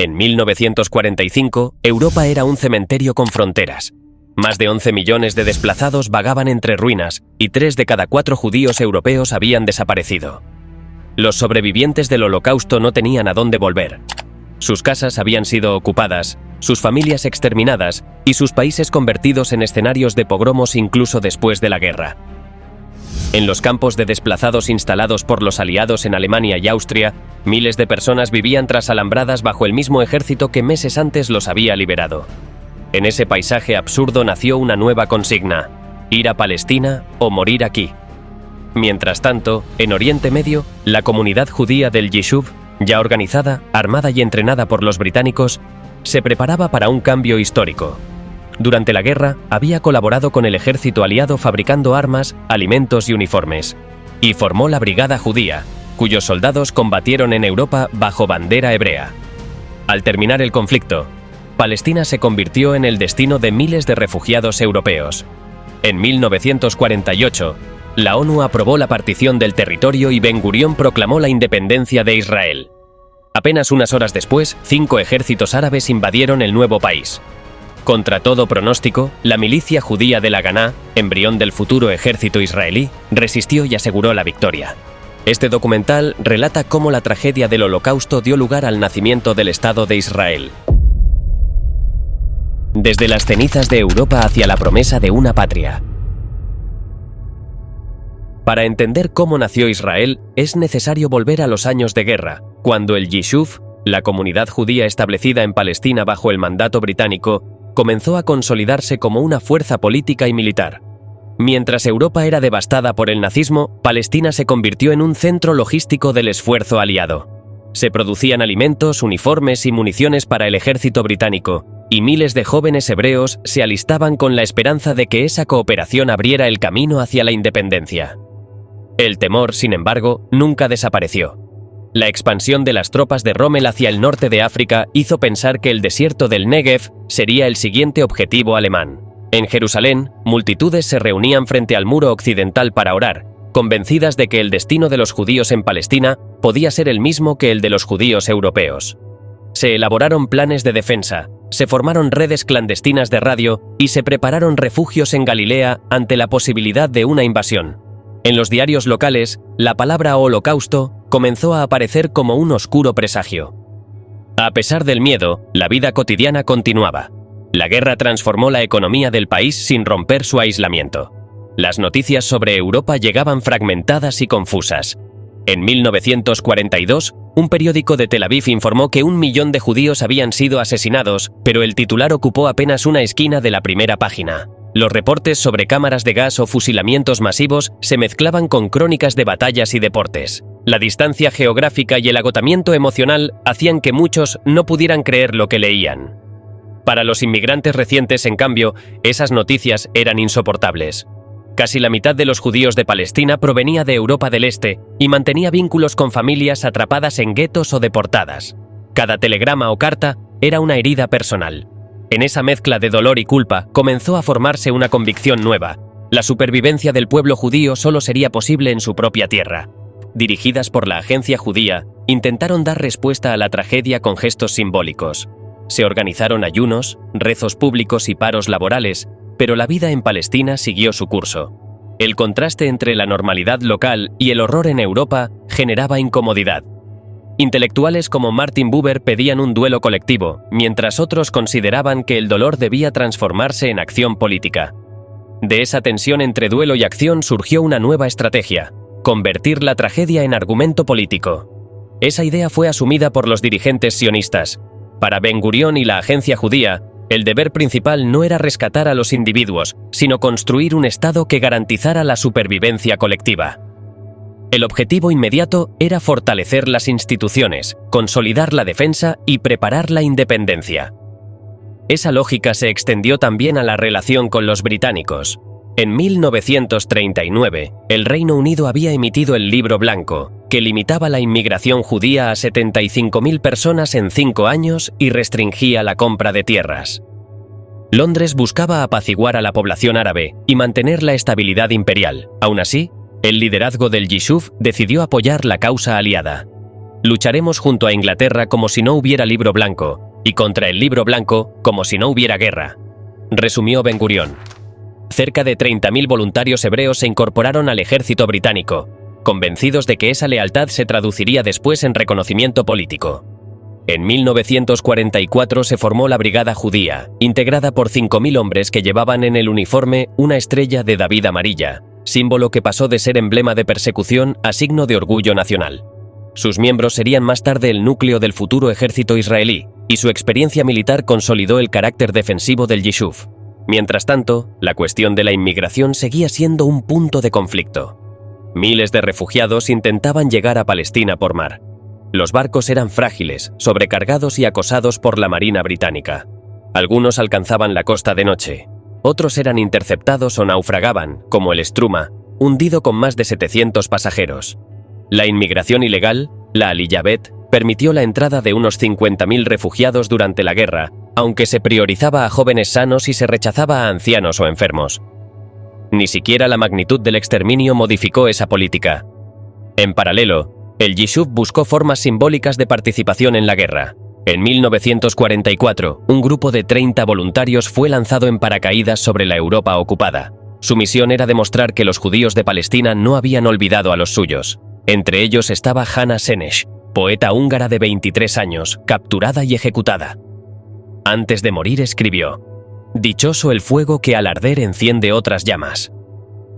En 1945, Europa era un cementerio con fronteras. Más de 11 millones de desplazados vagaban entre ruinas y 3 de cada 4 judíos europeos habían desaparecido. Los sobrevivientes del Holocausto no tenían a dónde volver. Sus casas habían sido ocupadas, sus familias exterminadas y sus países convertidos en escenarios de pogromos incluso después de la guerra. En los campos de desplazados instalados por los aliados en Alemania y Austria, miles de personas vivían tras alambradas bajo el mismo ejército que meses antes los había liberado. En ese paisaje absurdo nació una nueva consigna: ir a Palestina o morir aquí. Mientras tanto, en Oriente Medio, la comunidad judía del Yishuv, ya organizada, armada y entrenada por los británicos, se preparaba para un cambio histórico. Durante la guerra, había colaborado con el ejército aliado fabricando armas, alimentos y uniformes, y formó la Brigada Judía, cuyos soldados combatieron en Europa bajo bandera hebrea. Al terminar el conflicto, Palestina se convirtió en el destino de miles de refugiados europeos. En 1948, la ONU aprobó la partición del territorio y Ben-Gurión proclamó la independencia de Israel. Apenas unas horas después, 5 ejércitos árabes invadieron el nuevo país. Contra todo pronóstico, la milicia judía de la Haganah, embrión del futuro ejército israelí, resistió y aseguró la victoria. Este documental relata cómo la tragedia del Holocausto dio lugar al nacimiento del Estado de Israel. Desde las cenizas de Europa hacia la promesa de una patria. Para entender cómo nació Israel, es necesario volver a los años de guerra, cuando el Yishuv, la comunidad judía establecida en Palestina bajo el mandato británico, comenzó a consolidarse como una fuerza política y militar. Mientras Europa era devastada por el nazismo, Palestina se convirtió en un centro logístico del esfuerzo aliado. Se producían alimentos, uniformes y municiones para el ejército británico, y miles de jóvenes hebreos se alistaban con la esperanza de que esa cooperación abriera el camino hacia la independencia. El temor, sin embargo, nunca desapareció. La expansión de las tropas de Rommel hacia el norte de África hizo pensar que el desierto del Negev sería el siguiente objetivo alemán. En Jerusalén, multitudes se reunían frente al muro occidental para orar, convencidas de que el destino de los judíos en Palestina podía ser el mismo que el de los judíos europeos. Se elaboraron planes de defensa, se formaron redes clandestinas de radio y se prepararon refugios en Galilea ante la posibilidad de una invasión. En los diarios locales, la palabra holocausto comenzó a aparecer como un oscuro presagio. A pesar del miedo, la vida cotidiana continuaba. La guerra transformó la economía del país sin romper su aislamiento. Las noticias sobre Europa llegaban fragmentadas y confusas. En 1942, un periódico de Tel Aviv informó que 1 millón de judíos habían sido asesinados, pero el titular ocupó apenas una esquina de la primera página. Los reportes sobre cámaras de gas o fusilamientos masivos se mezclaban con crónicas de batallas y deportes. La distancia geográfica y el agotamiento emocional hacían que muchos no pudieran creer lo que leían. Para los inmigrantes recientes, en cambio, esas noticias eran insoportables. Casi la mitad de los judíos de Palestina provenía de Europa del Este y mantenía vínculos con familias atrapadas en guetos o deportadas. Cada telegrama o carta era una herida personal. En esa mezcla de dolor y culpa comenzó a formarse una convicción nueva. La supervivencia del pueblo judío solo sería posible en su propia tierra. Dirigidas por la agencia judía, intentaron dar respuesta a la tragedia con gestos simbólicos. Se organizaron ayunos, rezos públicos y paros laborales, pero la vida en Palestina siguió su curso. El contraste entre la normalidad local y el horror en Europa generaba incomodidad. Intelectuales como Martin Buber pedían un duelo colectivo, mientras otros consideraban que el dolor debía transformarse en acción política. De esa tensión entre duelo y acción surgió una nueva estrategia: convertir la tragedia en argumento político. Esa idea fue asumida por los dirigentes sionistas. Para Ben-Gurión y la agencia judía, el deber principal no era rescatar a los individuos, sino construir un Estado que garantizara la supervivencia colectiva. El objetivo inmediato era fortalecer las instituciones, consolidar la defensa y preparar la independencia. Esa lógica se extendió también a la relación con los británicos. En 1939, el Reino Unido había emitido el Libro Blanco, que limitaba la inmigración judía a 75.000 personas en 5 años y restringía la compra de tierras. Londres buscaba apaciguar a la población árabe y mantener la estabilidad imperial. Aún así, el liderazgo del Yishuv decidió apoyar la causa aliada. Lucharemos junto a Inglaterra como si no hubiera libro blanco, y contra el libro blanco como si no hubiera guerra, resumió Ben Gurión. Cerca de 30.000 voluntarios hebreos se incorporaron al ejército británico, convencidos de que esa lealtad se traduciría después en reconocimiento político. En 1944 se formó la Brigada Judía, integrada por 5.000 hombres que llevaban en el uniforme una estrella de David amarilla, símbolo que pasó de ser emblema de persecución a signo de orgullo nacional. Sus miembros serían más tarde el núcleo del futuro ejército israelí, y su experiencia militar consolidó el carácter defensivo del Yishuv. Mientras tanto, la cuestión de la inmigración seguía siendo un punto de conflicto. Miles de refugiados intentaban llegar a Palestina por mar. Los barcos eran frágiles, sobrecargados y acosados por la Marina británica. Algunos alcanzaban la costa de noche. Otros eran interceptados o naufragaban, como el Struma, hundido con más de 700 pasajeros. La inmigración ilegal, la Aliyabet, permitió la entrada de unos 50.000 refugiados durante la guerra, aunque se priorizaba a jóvenes sanos y se rechazaba a ancianos o enfermos. Ni siquiera la magnitud del exterminio modificó esa política. En paralelo, el Yishuv buscó formas simbólicas de participación en la guerra. En 1944, un grupo de 30 voluntarios fue lanzado en paracaídas sobre la Europa ocupada. Su misión era demostrar que los judíos de Palestina no habían olvidado a los suyos. Entre ellos estaba Hannah Senesh, poeta húngara de 23 años, capturada y ejecutada. Antes de morir escribió: «Dichoso el fuego que al arder enciende otras llamas».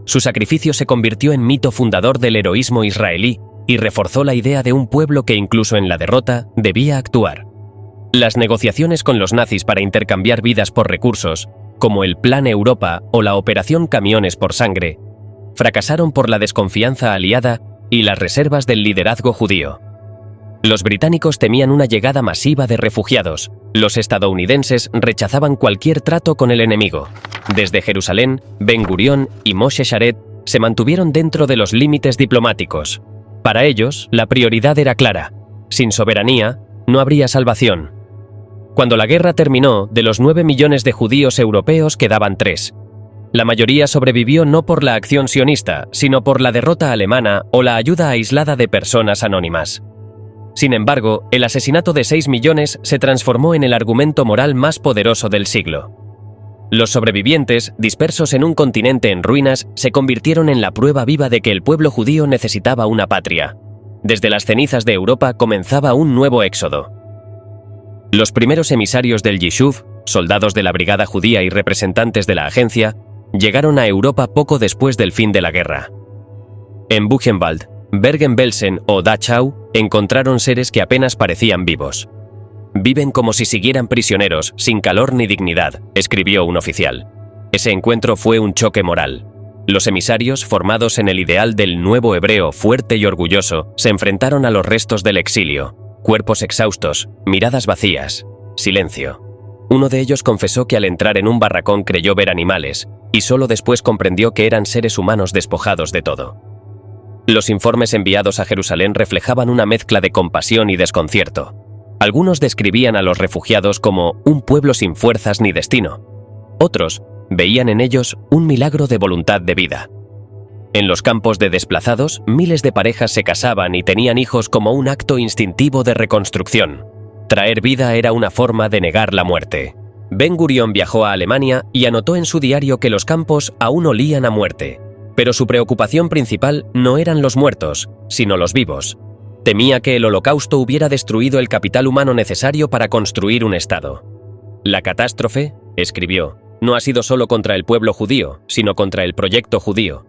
Su sacrificio se convirtió en mito fundador del heroísmo israelí y reforzó la idea de un pueblo que incluso en la derrota debía actuar. Las negociaciones con los nazis para intercambiar vidas por recursos, como el Plan Europa o la Operación Camiones por Sangre, fracasaron por la desconfianza aliada y las reservas del liderazgo judío. Los británicos temían una llegada masiva de refugiados. Los estadounidenses rechazaban cualquier trato con el enemigo. Desde Jerusalén, Ben Gurión y Moshe Sharet se mantuvieron dentro de los límites diplomáticos. Para ellos, la prioridad era clara: sin soberanía, no habría salvación. Cuando la guerra terminó, de los 9 millones de judíos europeos quedaban 3. La mayoría sobrevivió no por la acción sionista, sino por la derrota alemana o la ayuda aislada de personas anónimas. Sin embargo, el asesinato de 6 millones se transformó en el argumento moral más poderoso del siglo. Los sobrevivientes, dispersos en un continente en ruinas, se convirtieron en la prueba viva de que el pueblo judío necesitaba una patria. Desde las cenizas de Europa comenzaba un nuevo éxodo. Los primeros emisarios del Yishuv, soldados de la Brigada Judía y representantes de la agencia, llegaron a Europa poco después del fin de la guerra. En Buchenwald, Bergen-Belsen o Dachau encontraron seres que apenas parecían vivos. «Viven como si siguieran prisioneros, sin calor ni dignidad», escribió un oficial. Ese encuentro fue un choque moral. Los emisarios, formados en el ideal del nuevo hebreo fuerte y orgulloso, se enfrentaron a los restos del exilio: cuerpos exhaustos, miradas vacías, silencio. Uno de ellos confesó que al entrar en un barracón creyó ver animales, y solo después comprendió que eran seres humanos despojados de todo. Los informes enviados a Jerusalén reflejaban una mezcla de compasión y desconcierto. Algunos describían a los refugiados como un pueblo sin fuerzas ni destino. Otros veían en ellos un milagro de voluntad de vida. En los campos de desplazados, miles de parejas se casaban y tenían hijos como un acto instintivo de reconstrucción. Traer vida era una forma de negar la muerte. Ben Gurión viajó a Alemania y anotó en su diario que los campos aún olían a muerte. Pero su preocupación principal no eran los muertos, sino los vivos. Temía que el Holocausto hubiera destruido el capital humano necesario para construir un Estado. «La catástrofe», escribió, «no ha sido solo contra el pueblo judío, sino contra el proyecto judío».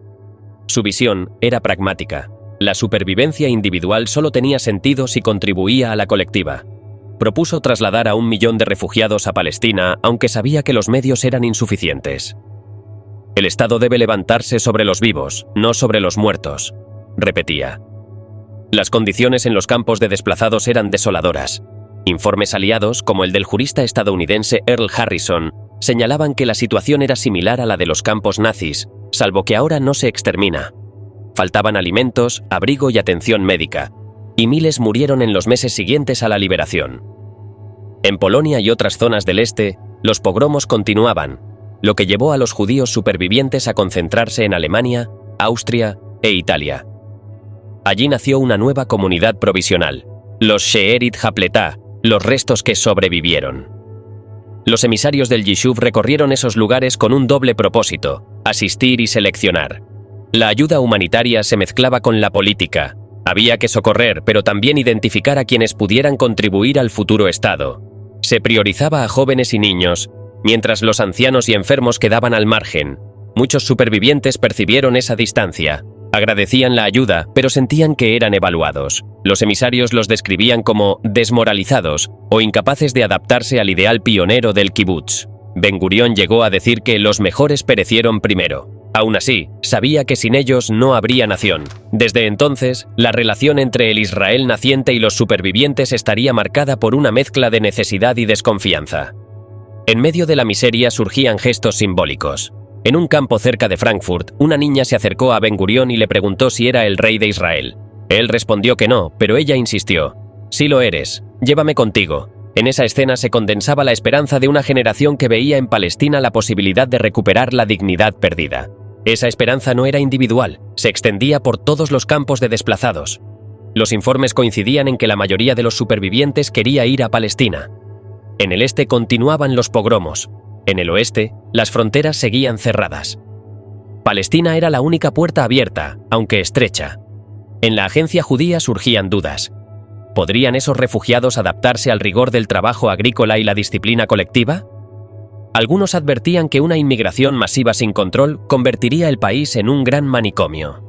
Su visión era pragmática. La supervivencia individual solo tenía sentido si contribuía a la colectiva. Propuso trasladar a 1 millón de refugiados a Palestina, aunque sabía que los medios eran insuficientes. «El Estado debe levantarse sobre los vivos, no sobre los muertos», repetía. Las condiciones en los campos de desplazados eran desoladoras. Informes aliados, como el del jurista estadounidense Earl Harrison, señalaban que la situación era similar a la de los campos nazis, salvo que ahora no se extermina. Faltaban alimentos, abrigo y atención médica, y miles murieron en los meses siguientes a la liberación. En Polonia y otras zonas del este, los pogromos continuaban, lo que llevó a los judíos supervivientes a concentrarse en Alemania, Austria e Italia. Allí nació una nueva comunidad provisional, los She'erit Hapletá, los restos que sobrevivieron. Los emisarios del Yishuv recorrieron esos lugares con un doble propósito: asistir y seleccionar. La ayuda humanitaria se mezclaba con la política. Había que socorrer, pero también identificar a quienes pudieran contribuir al futuro Estado. Se priorizaba a jóvenes y niños, mientras los ancianos y enfermos quedaban al margen. Muchos supervivientes percibieron esa distancia. Agradecían la ayuda, pero sentían que eran evaluados. Los emisarios los describían como desmoralizados o incapaces de adaptarse al ideal pionero del kibutz. Ben-Gurión llegó a decir que los mejores perecieron primero. Aún así, sabía que sin ellos no habría nación. Desde entonces, la relación entre el Israel naciente y los supervivientes estaría marcada por una mezcla de necesidad y desconfianza. En medio de la miseria surgían gestos simbólicos. En un campo cerca de Frankfurt, una niña se acercó a Ben-Gurión y le preguntó si era el rey de Israel. Él respondió que no, pero ella insistió: «Sí lo eres, llévame contigo». En esa escena se condensaba la esperanza de una generación que veía en Palestina la posibilidad de recuperar la dignidad perdida. Esa esperanza no era individual, se extendía por todos los campos de desplazados. Los informes coincidían en que la mayoría de los supervivientes quería ir a Palestina. En el este continuaban los pogromos. En el oeste, las fronteras seguían cerradas. Palestina era la única puerta abierta, aunque estrecha. En la agencia judía surgían dudas. ¿Podrían esos refugiados adaptarse al rigor del trabajo agrícola y la disciplina colectiva? Algunos advertían que una inmigración masiva sin control convertiría el país en un gran manicomio.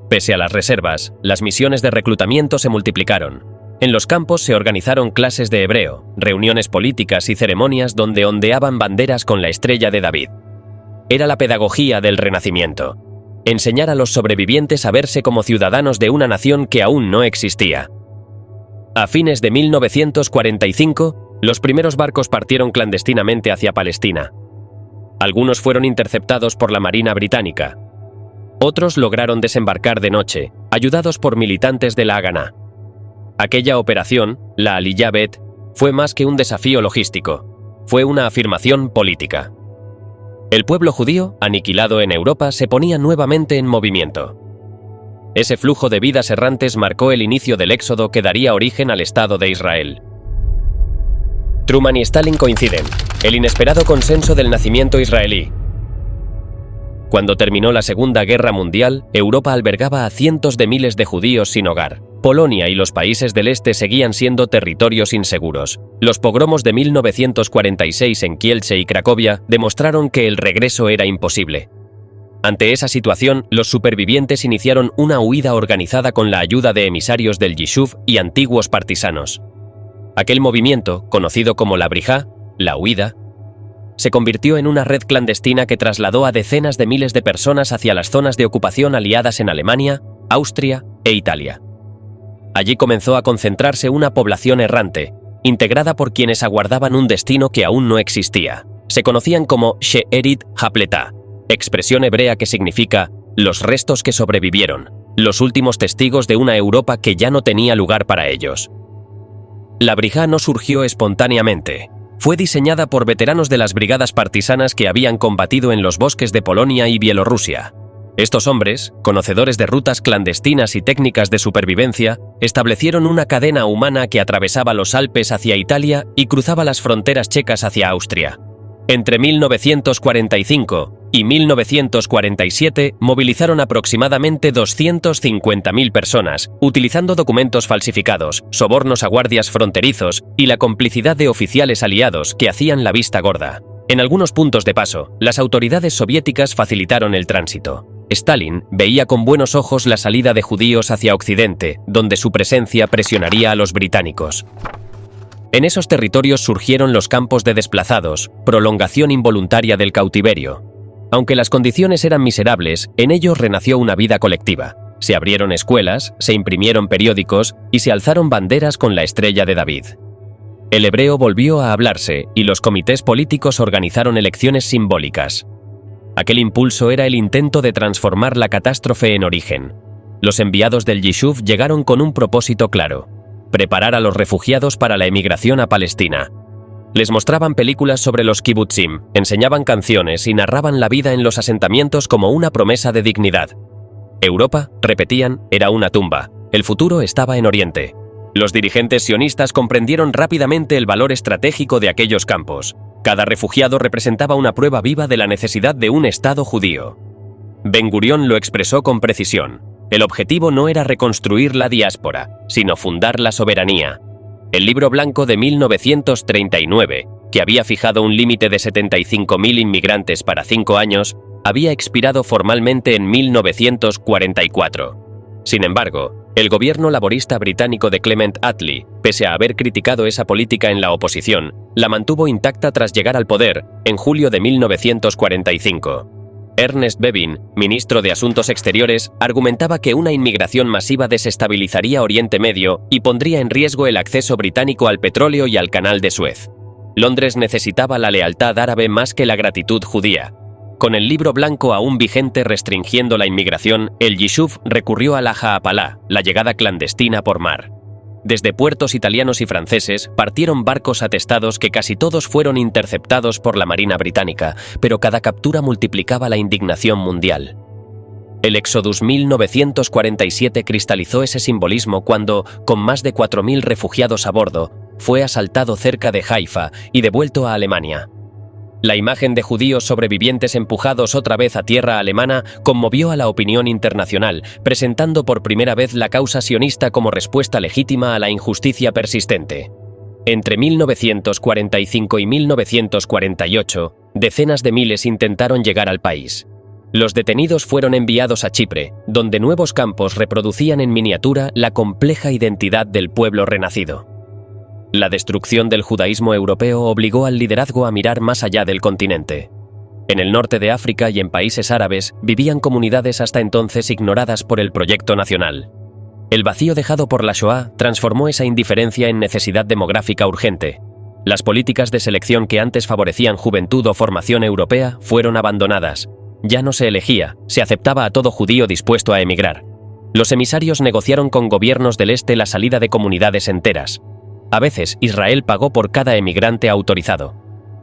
Pese a las reservas, las misiones de reclutamiento se multiplicaron. En los campos se organizaron clases de hebreo, reuniones políticas y ceremonias donde ondeaban banderas con la estrella de David. Era la pedagogía del Renacimiento: enseñar a los sobrevivientes a verse como ciudadanos de una nación que aún no existía. A fines de 1945, los primeros barcos partieron clandestinamente hacia Palestina. Algunos fueron interceptados por la Marina británica. Otros lograron desembarcar de noche, ayudados por militantes de la Haganá. Aquella operación, la Aliyah Bet, fue más que un desafío logístico. Fue una afirmación política. El pueblo judío, aniquilado en Europa, se ponía nuevamente en movimiento. Ese flujo de vidas errantes marcó el inicio del éxodo que daría origen al Estado de Israel. Truman y Stalin coinciden: el inesperado consenso del nacimiento israelí. Cuando terminó la Segunda Guerra Mundial, Europa albergaba a cientos de miles de judíos sin hogar. Polonia y los países del este seguían siendo territorios inseguros. Los pogromos de 1946 en Kielce y Cracovia demostraron que el regreso era imposible. Ante esa situación, los supervivientes iniciaron una huida organizada con la ayuda de emisarios del Yishuv y antiguos partisanos. Aquel movimiento, conocido como la Brijá, la huida, se convirtió en una red clandestina que trasladó a decenas de miles de personas hacia las zonas de ocupación aliadas en Alemania, Austria e Italia. Allí comenzó a concentrarse una población errante, integrada por quienes aguardaban un destino que aún no existía. Se conocían como She'erit Hapletá, expresión hebrea que significa «los restos que sobrevivieron», los últimos testigos de una Europa que ya no tenía lugar para ellos. La Brijá no surgió espontáneamente. Fue diseñada por veteranos de las brigadas partisanas que habían combatido en los bosques de Polonia y Bielorrusia. Estos hombres, conocedores de rutas clandestinas y técnicas de supervivencia, establecieron una cadena humana que atravesaba los Alpes hacia Italia y cruzaba las fronteras checas hacia Austria. Entre 1945 y 1947 movilizaron aproximadamente 250.000 personas, utilizando documentos falsificados, sobornos a guardias fronterizos y la complicidad de oficiales aliados que hacían la vista gorda. En algunos puntos de paso, las autoridades soviéticas facilitaron el tránsito. Stalin veía con buenos ojos la salida de judíos hacia Occidente, donde su presencia presionaría a los británicos. En esos territorios surgieron los campos de desplazados, prolongación involuntaria del cautiverio. Aunque las condiciones eran miserables, en ellos renació una vida colectiva. Se abrieron escuelas, se imprimieron periódicos y se alzaron banderas con la estrella de David. El hebreo volvió a hablarse y los comités políticos organizaron elecciones simbólicas. Aquel impulso era el intento de transformar la catástrofe en origen. Los enviados del Yishuv llegaron con un propósito claro: preparar a los refugiados para la emigración a Palestina. Les mostraban películas sobre los kibutzim, enseñaban canciones y narraban la vida en los asentamientos como una promesa de dignidad. Europa, repetían, era una tumba. El futuro estaba en Oriente. Los dirigentes sionistas comprendieron rápidamente el valor estratégico de aquellos campos. Cada refugiado representaba una prueba viva de la necesidad de un Estado judío. Ben Gurión lo expresó con precisión. El objetivo no era reconstruir la diáspora, sino fundar la soberanía. El Libro Blanco de 1939, que había fijado un límite de 75.000 inmigrantes para 5 años, había expirado formalmente en 1944. Sin embargo, el gobierno laborista británico de Clement Attlee, pese a haber criticado esa política en la oposición, la mantuvo intacta tras llegar al poder en julio de 1945. Ernest Bevin, ministro de Asuntos Exteriores, argumentaba que una inmigración masiva desestabilizaría Oriente Medio y pondría en riesgo el acceso británico al petróleo y al Canal de Suez. Londres necesitaba la lealtad árabe más que la gratitud judía. Con el Libro Blanco aún vigente restringiendo la inmigración, el Yishuv recurrió a la Ha'apalá, la llegada clandestina por mar. Desde puertos italianos y franceses partieron barcos atestados que casi todos fueron interceptados por la Marina británica, pero cada captura multiplicaba la indignación mundial. El Éxodus 1947 cristalizó ese simbolismo cuando, con más de 4.000 refugiados a bordo, fue asaltado cerca de Haifa y devuelto a Alemania. La imagen de judíos sobrevivientes empujados otra vez a tierra alemana conmovió a la opinión internacional, presentando por primera vez la causa sionista como respuesta legítima a la injusticia persistente. Entre 1945 y 1948, decenas de miles intentaron llegar al país. Los detenidos fueron enviados a Chipre, donde nuevos campos reproducían en miniatura la compleja identidad del pueblo renacido. La destrucción del judaísmo europeo obligó al liderazgo a mirar más allá del continente. En el norte de África y en países árabes vivían comunidades hasta entonces ignoradas por el proyecto nacional. El vacío dejado por la Shoah transformó esa indiferencia en necesidad demográfica urgente. Las políticas de selección que antes favorecían juventud o formación europea fueron abandonadas. Ya no se elegía, se aceptaba a todo judío dispuesto a emigrar. Los emisarios negociaron con gobiernos del este la salida de comunidades enteras. A veces, Israel pagó por cada emigrante autorizado.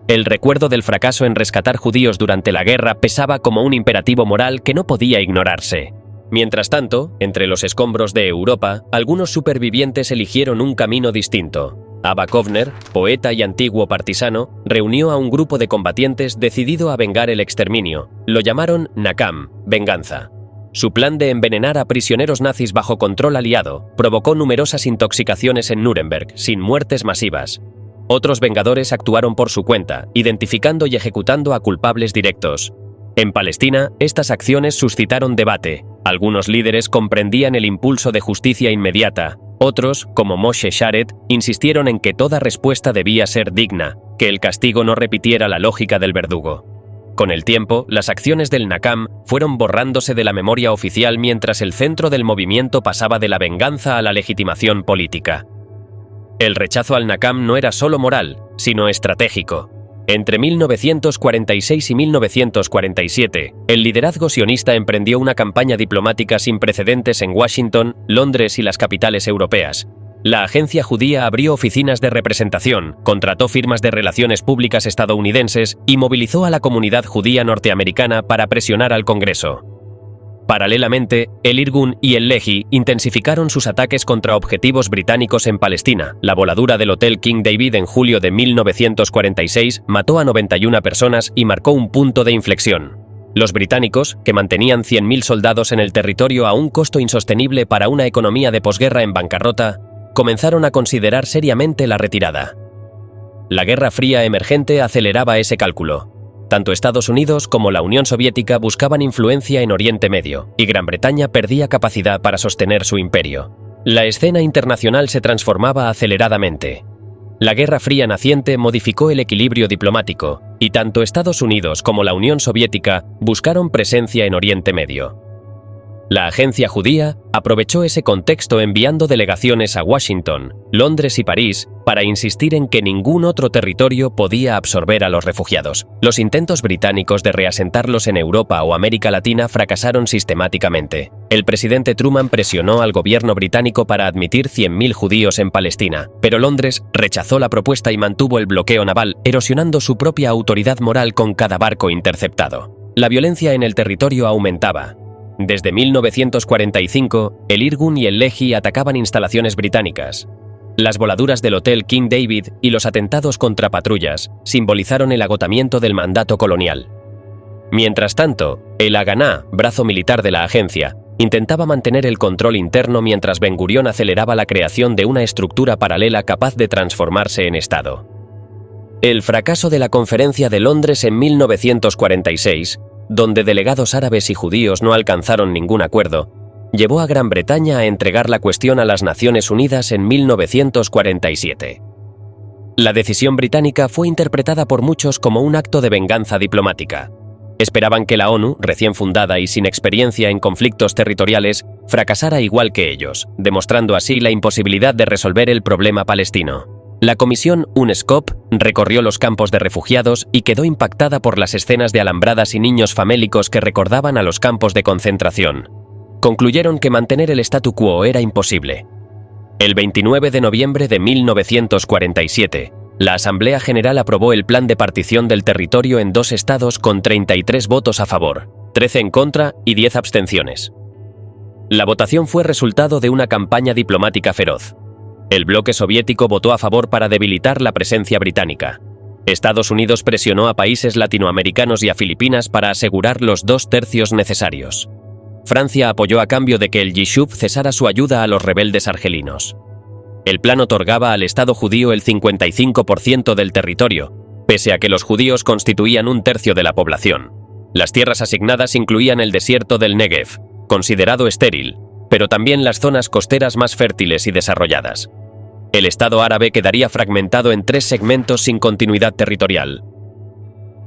El recuerdo del fracaso en rescatar judíos durante la guerra pesaba como un imperativo moral que no podía ignorarse. Mientras tanto, entre los escombros de Europa, algunos supervivientes eligieron un camino distinto. Abba Kovner, poeta y antiguo partisano, reunió a un grupo de combatientes decidido a vengar el exterminio. Lo llamaron Nakam, venganza. Su plan de envenenar a prisioneros nazis bajo control aliado provocó numerosas intoxicaciones en Nuremberg, sin muertes masivas. Otros vengadores actuaron por su cuenta, identificando y ejecutando a culpables directos. En Palestina, estas acciones suscitaron debate. Algunos líderes comprendían el impulso de justicia inmediata. Otros, como Moshe Sharet, insistieron en que toda respuesta debía ser digna, que el castigo no repitiera la lógica del verdugo. Con el tiempo, las acciones del Nakam fueron borrándose de la memoria oficial mientras el centro del movimiento pasaba de la venganza a la legitimación política. El rechazo al Nakam no era solo moral, sino estratégico. Entre 1946 y 1947, el liderazgo sionista emprendió una campaña diplomática sin precedentes en Washington, Londres y las capitales europeas. La agencia judía abrió oficinas de representación, contrató firmas de relaciones públicas estadounidenses y movilizó a la comunidad judía norteamericana para presionar al Congreso. Paralelamente, el Irgun y el Lehi intensificaron sus ataques contra objetivos británicos en Palestina. La voladura del Hotel King David en julio de 1946 mató a 91 personas y marcó un punto de inflexión. Los británicos, que mantenían 100.000 soldados en el territorio a un costo insostenible para una economía de posguerra en bancarrota, comenzaron a considerar seriamente la retirada. La Guerra Fría emergente aceleraba ese cálculo. Tanto Estados Unidos como la Unión Soviética buscaban influencia en Oriente Medio, y Gran Bretaña perdía capacidad para sostener su imperio. La escena internacional se transformaba aceleradamente. La Guerra Fría naciente modificó el equilibrio diplomático, y tanto Estados Unidos como la Unión Soviética buscaron presencia en Oriente Medio. La agencia judía aprovechó ese contexto enviando delegaciones a Washington, Londres y París para insistir en que ningún otro territorio podía absorber a los refugiados. Los intentos británicos de reasentarlos en Europa o América Latina fracasaron sistemáticamente. El presidente Truman presionó al gobierno británico para admitir 100.000 judíos en Palestina, pero Londres rechazó la propuesta y mantuvo el bloqueo naval, erosionando su propia autoridad moral con cada barco interceptado. La violencia en el territorio aumentaba. Desde 1945, el Irgun y el Lehi atacaban instalaciones británicas. Las voladuras del Hotel King David y los atentados contra patrullas simbolizaron el agotamiento del mandato colonial. Mientras tanto, el Haganá, brazo militar de la agencia, intentaba mantener el control interno mientras Ben Gurión aceleraba la creación de una estructura paralela capaz de transformarse en Estado. El fracaso de la Conferencia de Londres en 1946, donde delegados árabes y judíos no alcanzaron ningún acuerdo, llevó a Gran Bretaña a entregar la cuestión a las Naciones Unidas en 1947. La decisión británica fue interpretada por muchos como un acto de venganza diplomática. Esperaban que la ONU, recién fundada y sin experiencia en conflictos territoriales, fracasara igual que ellos, demostrando así la imposibilidad de resolver el problema palestino. La comisión UNSCOP recorrió los campos de refugiados y quedó impactada por las escenas de alambradas y niños famélicos que recordaban a los campos de concentración. Concluyeron que mantener el statu quo era imposible. El 29 de noviembre de 1947, la Asamblea General aprobó el plan de partición del territorio en 2 estados con 33 votos a favor, 13 en contra y 10 abstenciones. La votación fue resultado de una campaña diplomática feroz. El bloque soviético votó a favor para debilitar la presencia británica. Estados Unidos presionó a países latinoamericanos y a Filipinas para asegurar los 2/3 necesarios. Francia apoyó a cambio de que el Yishuv cesara su ayuda a los rebeldes argelinos. El plan otorgaba al Estado judío el 55% del territorio, pese a que los judíos constituían 1/3 de la población. Las tierras asignadas incluían el desierto del Negev, considerado estéril, pero también las zonas costeras más fértiles y desarrolladas. El Estado árabe quedaría fragmentado en 3 segmentos sin continuidad territorial.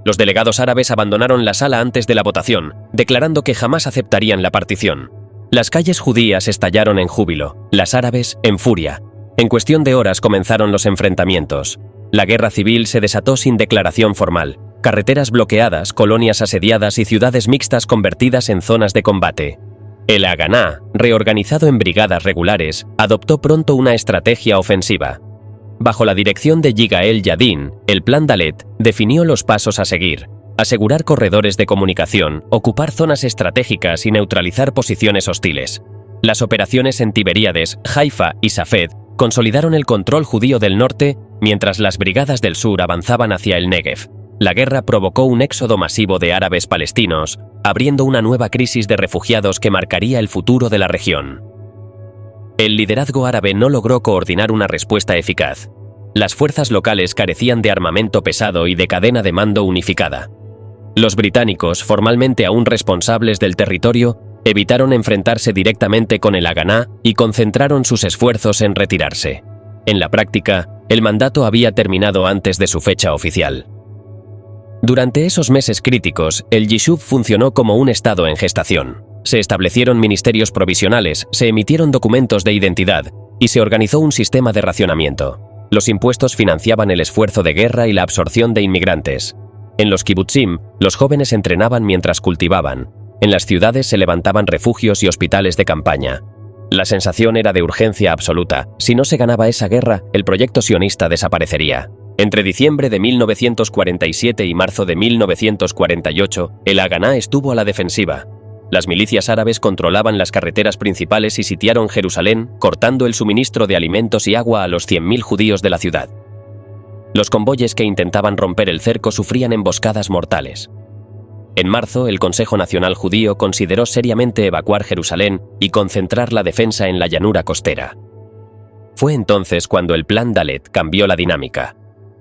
Los delegados árabes abandonaron la sala antes de la votación, declarando que jamás aceptarían la partición. Las calles judías estallaron en júbilo, las árabes en furia. En cuestión de horas comenzaron los enfrentamientos. La guerra civil se desató sin declaración formal. Carreteras bloqueadas, colonias asediadas y ciudades mixtas convertidas en zonas de combate. El Haganá, reorganizado en brigadas regulares, adoptó pronto una estrategia ofensiva. Bajo la dirección de Yigael Yadin, el Plan Dalet definió los pasos a seguir: asegurar corredores de comunicación, ocupar zonas estratégicas y neutralizar posiciones hostiles. Las operaciones en Tiberíades, Haifa y Safed consolidaron el control judío del norte, mientras las brigadas del sur avanzaban hacia el Negev. La guerra provocó un éxodo masivo de árabes palestinos, abriendo una nueva crisis de refugiados que marcaría el futuro de la región. El liderazgo árabe no logró coordinar una respuesta eficaz. Las fuerzas locales carecían de armamento pesado y de cadena de mando unificada. Los británicos, formalmente aún responsables del territorio, evitaron enfrentarse directamente con el Haganá y concentraron sus esfuerzos en retirarse. En la práctica, el mandato había terminado antes de su fecha oficial. Durante esos meses críticos, el Yishuv funcionó como un estado en gestación. Se establecieron ministerios provisionales, se emitieron documentos de identidad y se organizó un sistema de racionamiento. Los impuestos financiaban el esfuerzo de guerra y la absorción de inmigrantes. En los kibutzim, los jóvenes entrenaban mientras cultivaban. En las ciudades se levantaban refugios y hospitales de campaña. La sensación era de urgencia absoluta. Si no se ganaba esa guerra, el proyecto sionista desaparecería. Entre diciembre de 1947 y marzo de 1948, el Haganá estuvo a la defensiva. Las milicias árabes controlaban las carreteras principales y sitiaron Jerusalén, cortando el suministro de alimentos y agua a los 100.000 judíos de la ciudad. Los convoyes que intentaban romper el cerco sufrían emboscadas mortales. En marzo, el Consejo Nacional Judío consideró seriamente evacuar Jerusalén y concentrar la defensa en la llanura costera. Fue entonces cuando el Plan Dalet cambió la dinámica.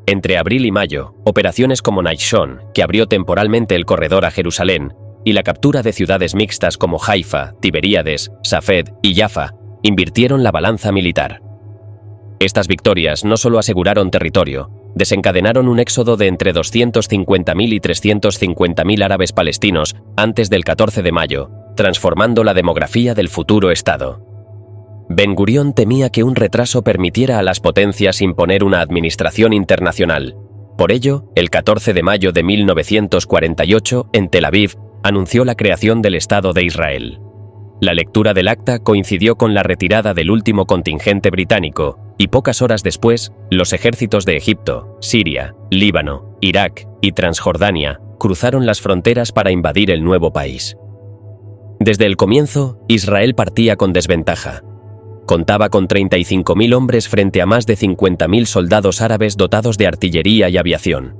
Entre abril y mayo, operaciones como Naishon, que abrió temporalmente el corredor a Jerusalén, y la captura de ciudades mixtas como Haifa, Tiberíades, Safed y Jaffa, invirtieron la balanza militar. Estas victorias no solo aseguraron territorio, desencadenaron un éxodo de entre 250.000 y 350.000 árabes palestinos antes del 14 de mayo, transformando la demografía del futuro Estado. Ben Gurión temía que un retraso permitiera a las potencias imponer una administración internacional. Por ello, el 14 de mayo de 1948, en Tel Aviv, anunció la creación del Estado de Israel. La lectura del acta coincidió con la retirada del último contingente británico, y pocas horas después, los ejércitos de Egipto, Siria, Líbano, Irak y Transjordania cruzaron las fronteras para invadir el nuevo país. Desde el comienzo, Israel partía con desventaja. contaba con 35.000 hombres frente a más de 50.000 soldados árabes dotados de artillería y aviación.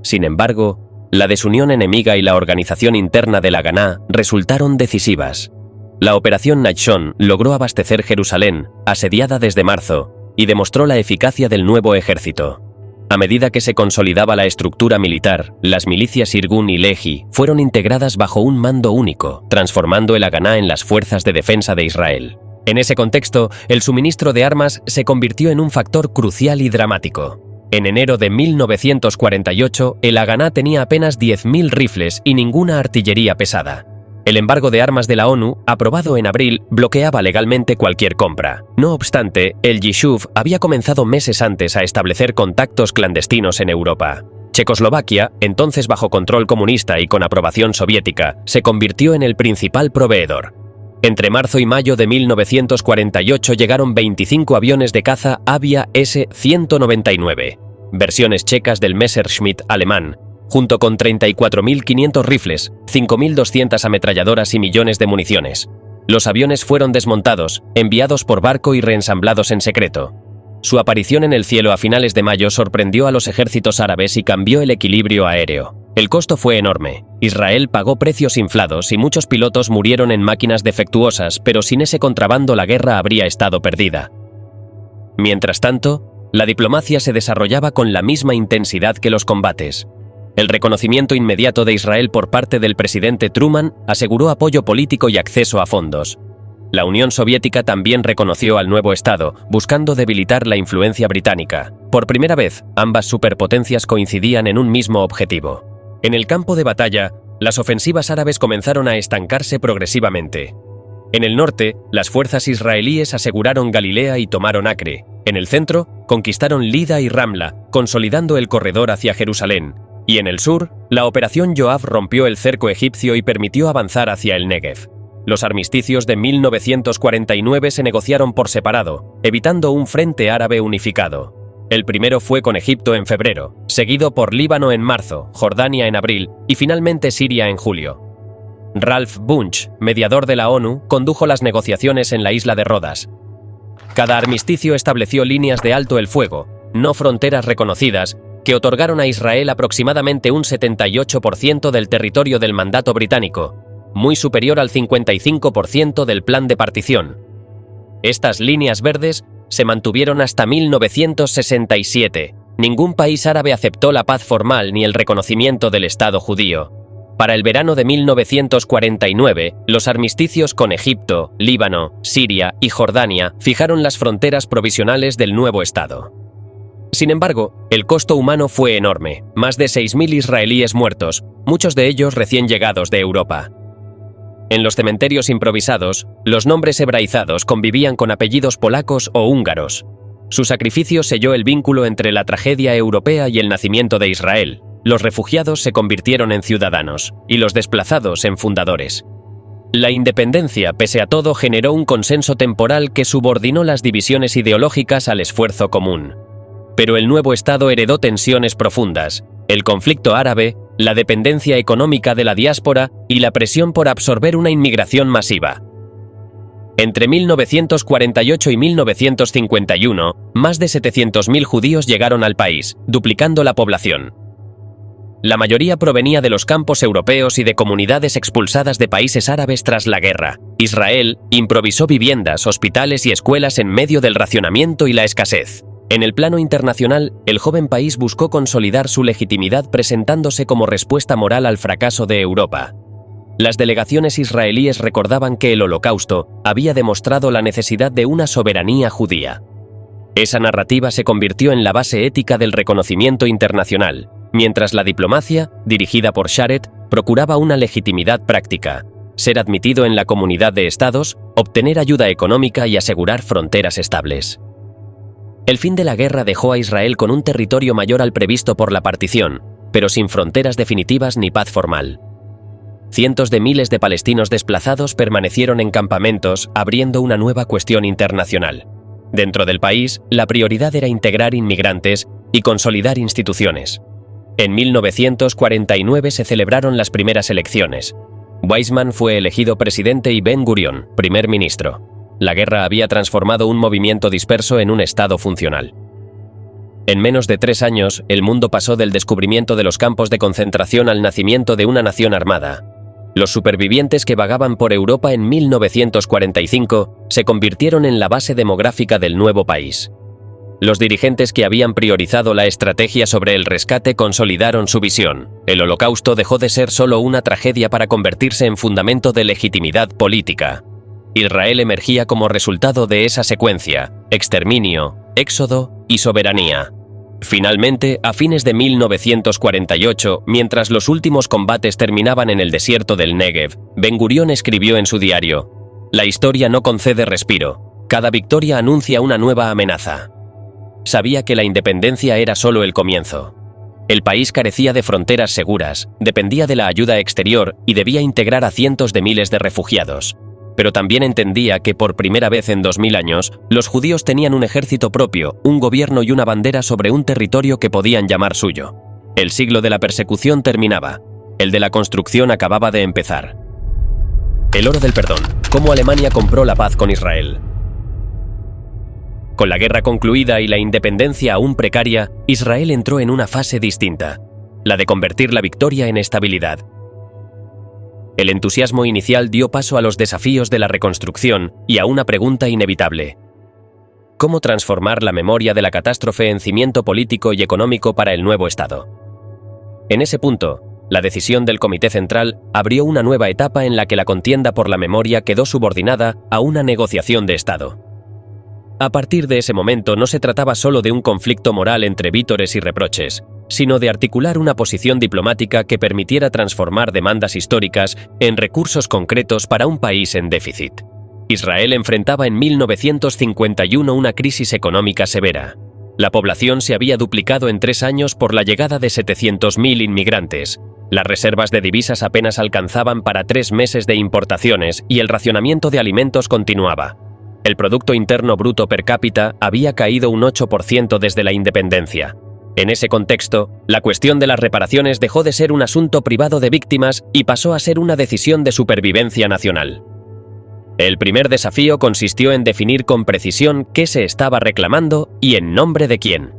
Sin embargo, la desunión enemiga y la organización interna de la Haganah resultaron decisivas. La operación Nachshon logró abastecer Jerusalén, asediada desde marzo, y demostró la eficacia del nuevo ejército. A medida que se consolidaba la estructura militar, las milicias Irgun y Lehi fueron integradas bajo un mando único, transformando el Haganah en las fuerzas de defensa de Israel. En ese contexto, el suministro de armas se convirtió en un factor crucial y dramático. En enero de 1948, el Haganah tenía apenas 10.000 rifles y ninguna artillería pesada. El embargo de armas de la ONU, aprobado en abril, bloqueaba legalmente cualquier compra. No obstante, el Yishuv había comenzado meses antes a establecer contactos clandestinos en Europa. Checoslovaquia, entonces bajo control comunista y con aprobación soviética, se convirtió en el principal proveedor. Entre marzo y mayo de 1948 llegaron 25 aviones de caza Avia S-199, versiones checas del Messerschmitt alemán, junto con 34.500 rifles, 5.200 ametralladoras y millones de municiones. Los aviones fueron desmontados, enviados por barco y reensamblados en secreto. Su aparición en el cielo a finales de mayo sorprendió a los ejércitos árabes y cambió el equilibrio aéreo. El costo fue enorme. Israel pagó precios inflados y muchos pilotos murieron en máquinas defectuosas, pero sin ese contrabando la guerra habría estado perdida. Mientras tanto, la diplomacia se desarrollaba con la misma intensidad que los combates. El reconocimiento inmediato de Israel por parte del presidente Truman aseguró apoyo político y acceso a fondos. La Unión Soviética también reconoció al nuevo Estado, buscando debilitar la influencia británica. Por primera vez, ambas superpotencias coincidían en un mismo objetivo. En el campo de batalla, las ofensivas árabes comenzaron a estancarse progresivamente. En el norte, las fuerzas israelíes aseguraron Galilea y tomaron Acre. En el centro, conquistaron Lida y Ramla, consolidando el corredor hacia Jerusalén. Y en el sur, la operación Yoav rompió el cerco egipcio y permitió avanzar hacia el Negev. Los armisticios de 1949 se negociaron por separado, evitando un frente árabe unificado. El primero fue con Egipto en febrero, seguido por Líbano en marzo, Jordania en abril y finalmente Siria en julio. Ralph Bunche, mediador de la ONU, condujo las negociaciones en la isla de Rodas. Cada armisticio estableció líneas de alto el fuego, no fronteras reconocidas, que otorgaron a Israel aproximadamente un 78% del territorio del mandato británico, muy superior al 55% del plan de partición. Estas líneas verdes se mantuvieron hasta 1967. Ningún país árabe aceptó la paz formal ni el reconocimiento del Estado judío. Para el verano de 1949, los armisticios con Egipto, Líbano, Siria y Jordania fijaron las fronteras provisionales del nuevo Estado. Sin embargo, el costo humano fue enorme, más de 6.000 israelíes muertos, muchos de ellos recién llegados de Europa. En los cementerios improvisados, los nombres hebraizados convivían con apellidos polacos o húngaros. Su sacrificio selló el vínculo entre la tragedia europea y el nacimiento de Israel. Los refugiados se convirtieron en ciudadanos, y los desplazados en fundadores. La independencia, pese a todo, generó un consenso temporal que subordinó las divisiones ideológicas al esfuerzo común. Pero el nuevo Estado heredó tensiones profundas, el conflicto árabe, la dependencia económica de la diáspora y la presión por absorber una inmigración masiva. Entre 1948 y 1951, más de 700.000 judíos llegaron al país, duplicando la población. La mayoría provenía de los campos europeos y de comunidades expulsadas de países árabes tras la guerra. Israel improvisó viviendas, hospitales y escuelas en medio del racionamiento y la escasez. En el plano internacional, el joven país buscó consolidar su legitimidad presentándose como respuesta moral al fracaso de Europa. Las delegaciones israelíes recordaban que el Holocausto había demostrado la necesidad de una soberanía judía. Esa narrativa se convirtió en la base ética del reconocimiento internacional, mientras la diplomacia, dirigida por Sharet, procuraba una legitimidad práctica: ser admitido en la comunidad de estados, obtener ayuda económica y asegurar fronteras estables. El fin de la guerra dejó a Israel con un territorio mayor al previsto por la partición, pero sin fronteras definitivas ni paz formal. Cientos de miles de palestinos desplazados permanecieron en campamentos, abriendo una nueva cuestión internacional. Dentro del país, la prioridad era integrar inmigrantes y consolidar instituciones. En 1949 se celebraron las primeras elecciones. Weizmann fue elegido presidente y Ben Gurion, primer ministro. la guerra había transformado un movimiento disperso en un estado funcional. En menos de 3 años, el mundo pasó del descubrimiento de los campos de concentración al nacimiento de una nación armada. Los supervivientes que vagaban por Europa en 1945 se convirtieron en la base demográfica del nuevo país. Los dirigentes que habían priorizado la estrategia sobre el rescate consolidaron su visión. El Holocausto dejó de ser solo una tragedia para convertirse en fundamento de legitimidad política. Israel emergía como resultado de esa secuencia: exterminio, éxodo y soberanía. Finalmente, a fines de 1948, mientras los últimos combates terminaban en el desierto del Negev, Ben-Gurión escribió en su diario: «La historia no concede respiro. Cada victoria anuncia una nueva amenaza». Sabía que la independencia era solo el comienzo. El país carecía de fronteras seguras, dependía de la ayuda exterior y debía integrar a cientos de miles de refugiados. Pero también entendía que por primera vez en 2000 años, los judíos tenían un ejército propio, un gobierno y una bandera sobre un territorio que podían llamar suyo. El siglo de la persecución terminaba. El de la construcción acababa de empezar. El oro del perdón. ¿Cómo Alemania compró la paz con Israel? Con la guerra concluida y la independencia aún precaria, Israel entró en una fase distinta, la de convertir la victoria en estabilidad. El entusiasmo inicial dio paso a los desafíos de la reconstrucción y a una pregunta inevitable: ¿cómo transformar la memoria de la catástrofe en cimiento político y económico para el nuevo Estado? En ese punto, la decisión del Comité Central abrió una nueva etapa en la que la contienda por la memoria quedó subordinada a una negociación de Estado. A partir de ese momento no se trataba solo de un conflicto moral entre vítores y reproches, sino de articular una posición diplomática que permitiera transformar demandas históricas en recursos concretos para un país en déficit. Israel enfrentaba en 1951 una crisis económica severa. La población se había duplicado en 3 años por la llegada de 700.000 inmigrantes. Las reservas de divisas apenas alcanzaban para 3 meses de importaciones y el racionamiento de alimentos continuaba. El Producto Interno Bruto per cápita había caído un 8% desde la independencia. En ese contexto, la cuestión de las reparaciones dejó de ser un asunto privado de víctimas y pasó a ser una decisión de supervivencia nacional. El primer desafío consistió en definir con precisión qué se estaba reclamando y en nombre de quién.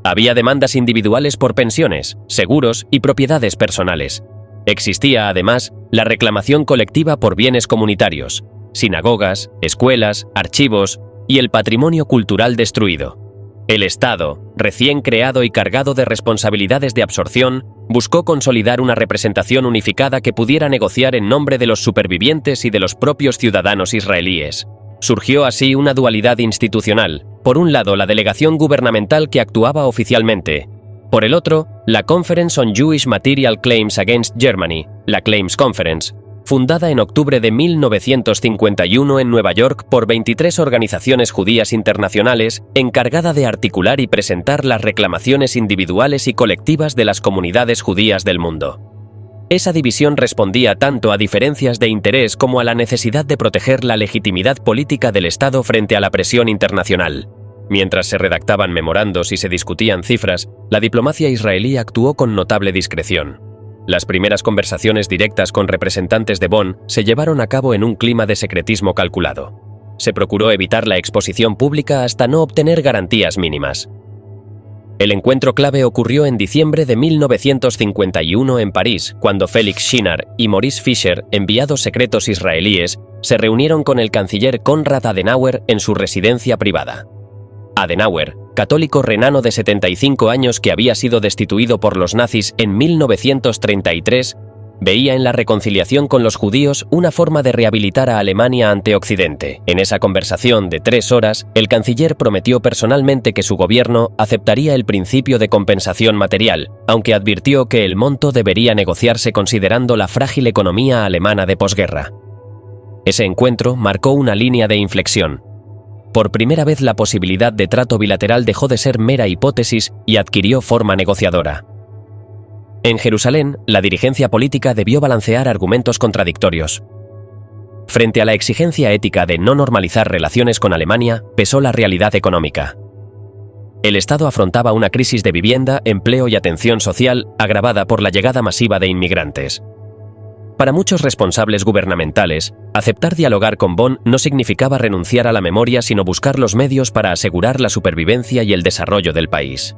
Había demandas individuales por pensiones, seguros y propiedades personales. Existía, además, la reclamación colectiva por bienes comunitarios: sinagogas, escuelas, archivos y el patrimonio cultural destruido. El Estado, recién creado y cargado de responsabilidades de absorción, buscó consolidar una representación unificada que pudiera negociar en nombre de los supervivientes y de los propios ciudadanos israelíes. Surgió así una dualidad institucional: por un lado, la delegación gubernamental que actuaba oficialmente; por el otro, la Conference on Jewish Material Claims Against Germany, la Claims Conference, fundada en octubre de 1951 en Nueva York por 23 organizaciones judías internacionales, encargada de articular y presentar las reclamaciones individuales y colectivas de las comunidades judías del mundo. Esa división respondía tanto a diferencias de interés como a la necesidad de proteger la legitimidad política del Estado frente a la presión internacional. Mientras se redactaban memorandos y se discutían cifras, la diplomacia israelí actuó con notable discreción. Las primeras conversaciones directas con representantes de Bonn se llevaron a cabo en un clima de secretismo calculado. Se procuró evitar la exposición pública hasta no obtener garantías mínimas. El encuentro clave ocurrió en diciembre de 1951 en París, cuando Felix Schinar y Maurice Fischer, enviados secretos israelíes, se reunieron con el canciller Konrad Adenauer en su residencia privada. Adenauer, católico renano de 75 años que había sido destituido por los nazis en 1933, veía en la reconciliación con los judíos una forma de rehabilitar a Alemania ante Occidente. En esa conversación de 3 horas, el canciller prometió personalmente que su gobierno aceptaría el principio de compensación material, aunque advirtió que el monto debería negociarse considerando la frágil economía alemana de posguerra. Ese encuentro marcó una línea de inflexión. Por primera vez la posibilidad de trato bilateral dejó de ser mera hipótesis y adquirió forma negociadora. En Jerusalén, la dirigencia política debió balancear argumentos contradictorios. Frente a la exigencia ética de no normalizar relaciones con Alemania, pesó la realidad económica. El Estado afrontaba una crisis de vivienda, empleo y atención social agravada por la llegada masiva de inmigrantes. Para muchos responsables gubernamentales, aceptar dialogar con Bonn no significaba renunciar a la memoria, sino buscar los medios para asegurar la supervivencia y el desarrollo del país.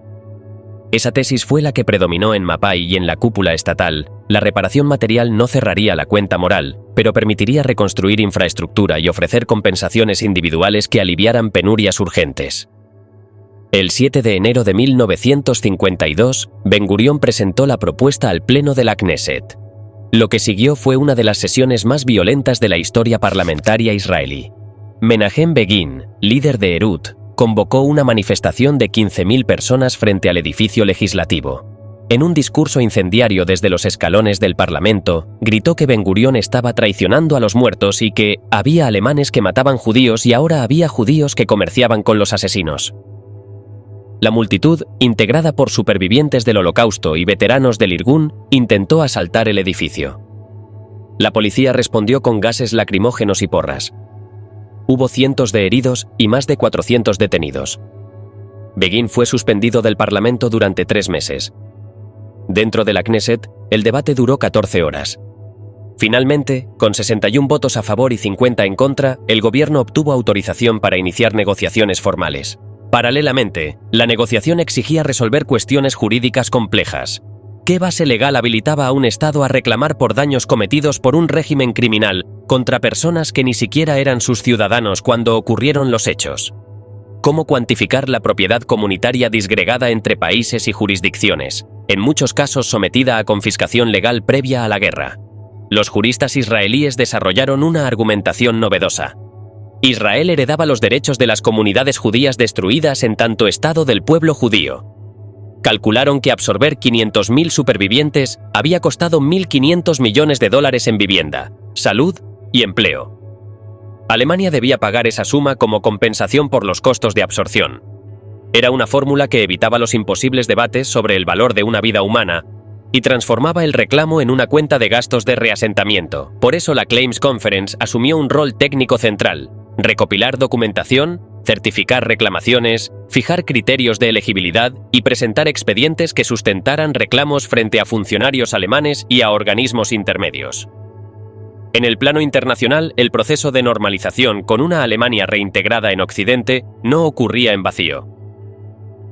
Esa tesis fue la que predominó en Mapai y en la cúpula estatal. La reparación material no cerraría la cuenta moral, pero permitiría reconstruir infraestructura y ofrecer compensaciones individuales que aliviaran penurias urgentes. El 7 de enero de 1952, Ben-Gurión presentó la propuesta al Pleno de la Knesset. Lo que siguió fue una de las sesiones más violentas de la historia parlamentaria israelí. Menahem Begin, líder de Herut, convocó una manifestación de 15.000 personas frente al edificio legislativo. En un discurso incendiario desde los escalones del Parlamento, gritó que Ben-Gurión estaba traicionando a los muertos y que había alemanes que mataban judíos y ahora había judíos que comerciaban con los asesinos. La multitud, integrada por supervivientes del Holocausto y veteranos del Irgun, intentó asaltar el edificio. La policía respondió con gases lacrimógenos y porras. Hubo cientos de heridos y más de 400 detenidos. Begin fue suspendido del Parlamento durante 3 meses. Dentro de la Knesset, el debate duró 14 horas. Finalmente, con 61 votos a favor y 50 en contra, el gobierno obtuvo autorización para iniciar negociaciones formales. Paralelamente, la negociación exigía resolver cuestiones jurídicas complejas. ¿Qué base legal habilitaba a un Estado a reclamar por daños cometidos por un régimen criminal contra personas que ni siquiera eran sus ciudadanos cuando ocurrieron los hechos? ¿Cómo cuantificar la propiedad comunitaria disgregada entre países y jurisdicciones, en muchos casos sometida a confiscación legal previa a la guerra? Los juristas israelíes desarrollaron una argumentación novedosa. Israel heredaba los derechos de las comunidades judías destruidas en tanto Estado del pueblo judío. Calcularon que absorber 500.000 supervivientes había costado $1.500 millones en vivienda, salud y empleo. Alemania debía pagar esa suma como compensación por los costos de absorción. Era una fórmula que evitaba los imposibles debates sobre el valor de una vida humana y transformaba el reclamo en una cuenta de gastos de reasentamiento. Por eso la Claims Conference asumió un rol técnico central: recopilar documentación, certificar reclamaciones, fijar criterios de elegibilidad y presentar expedientes que sustentaran reclamos frente a funcionarios alemanes y a organismos intermedios. En el plano internacional, el proceso de normalización con una Alemania reintegrada en Occidente no ocurría en vacío.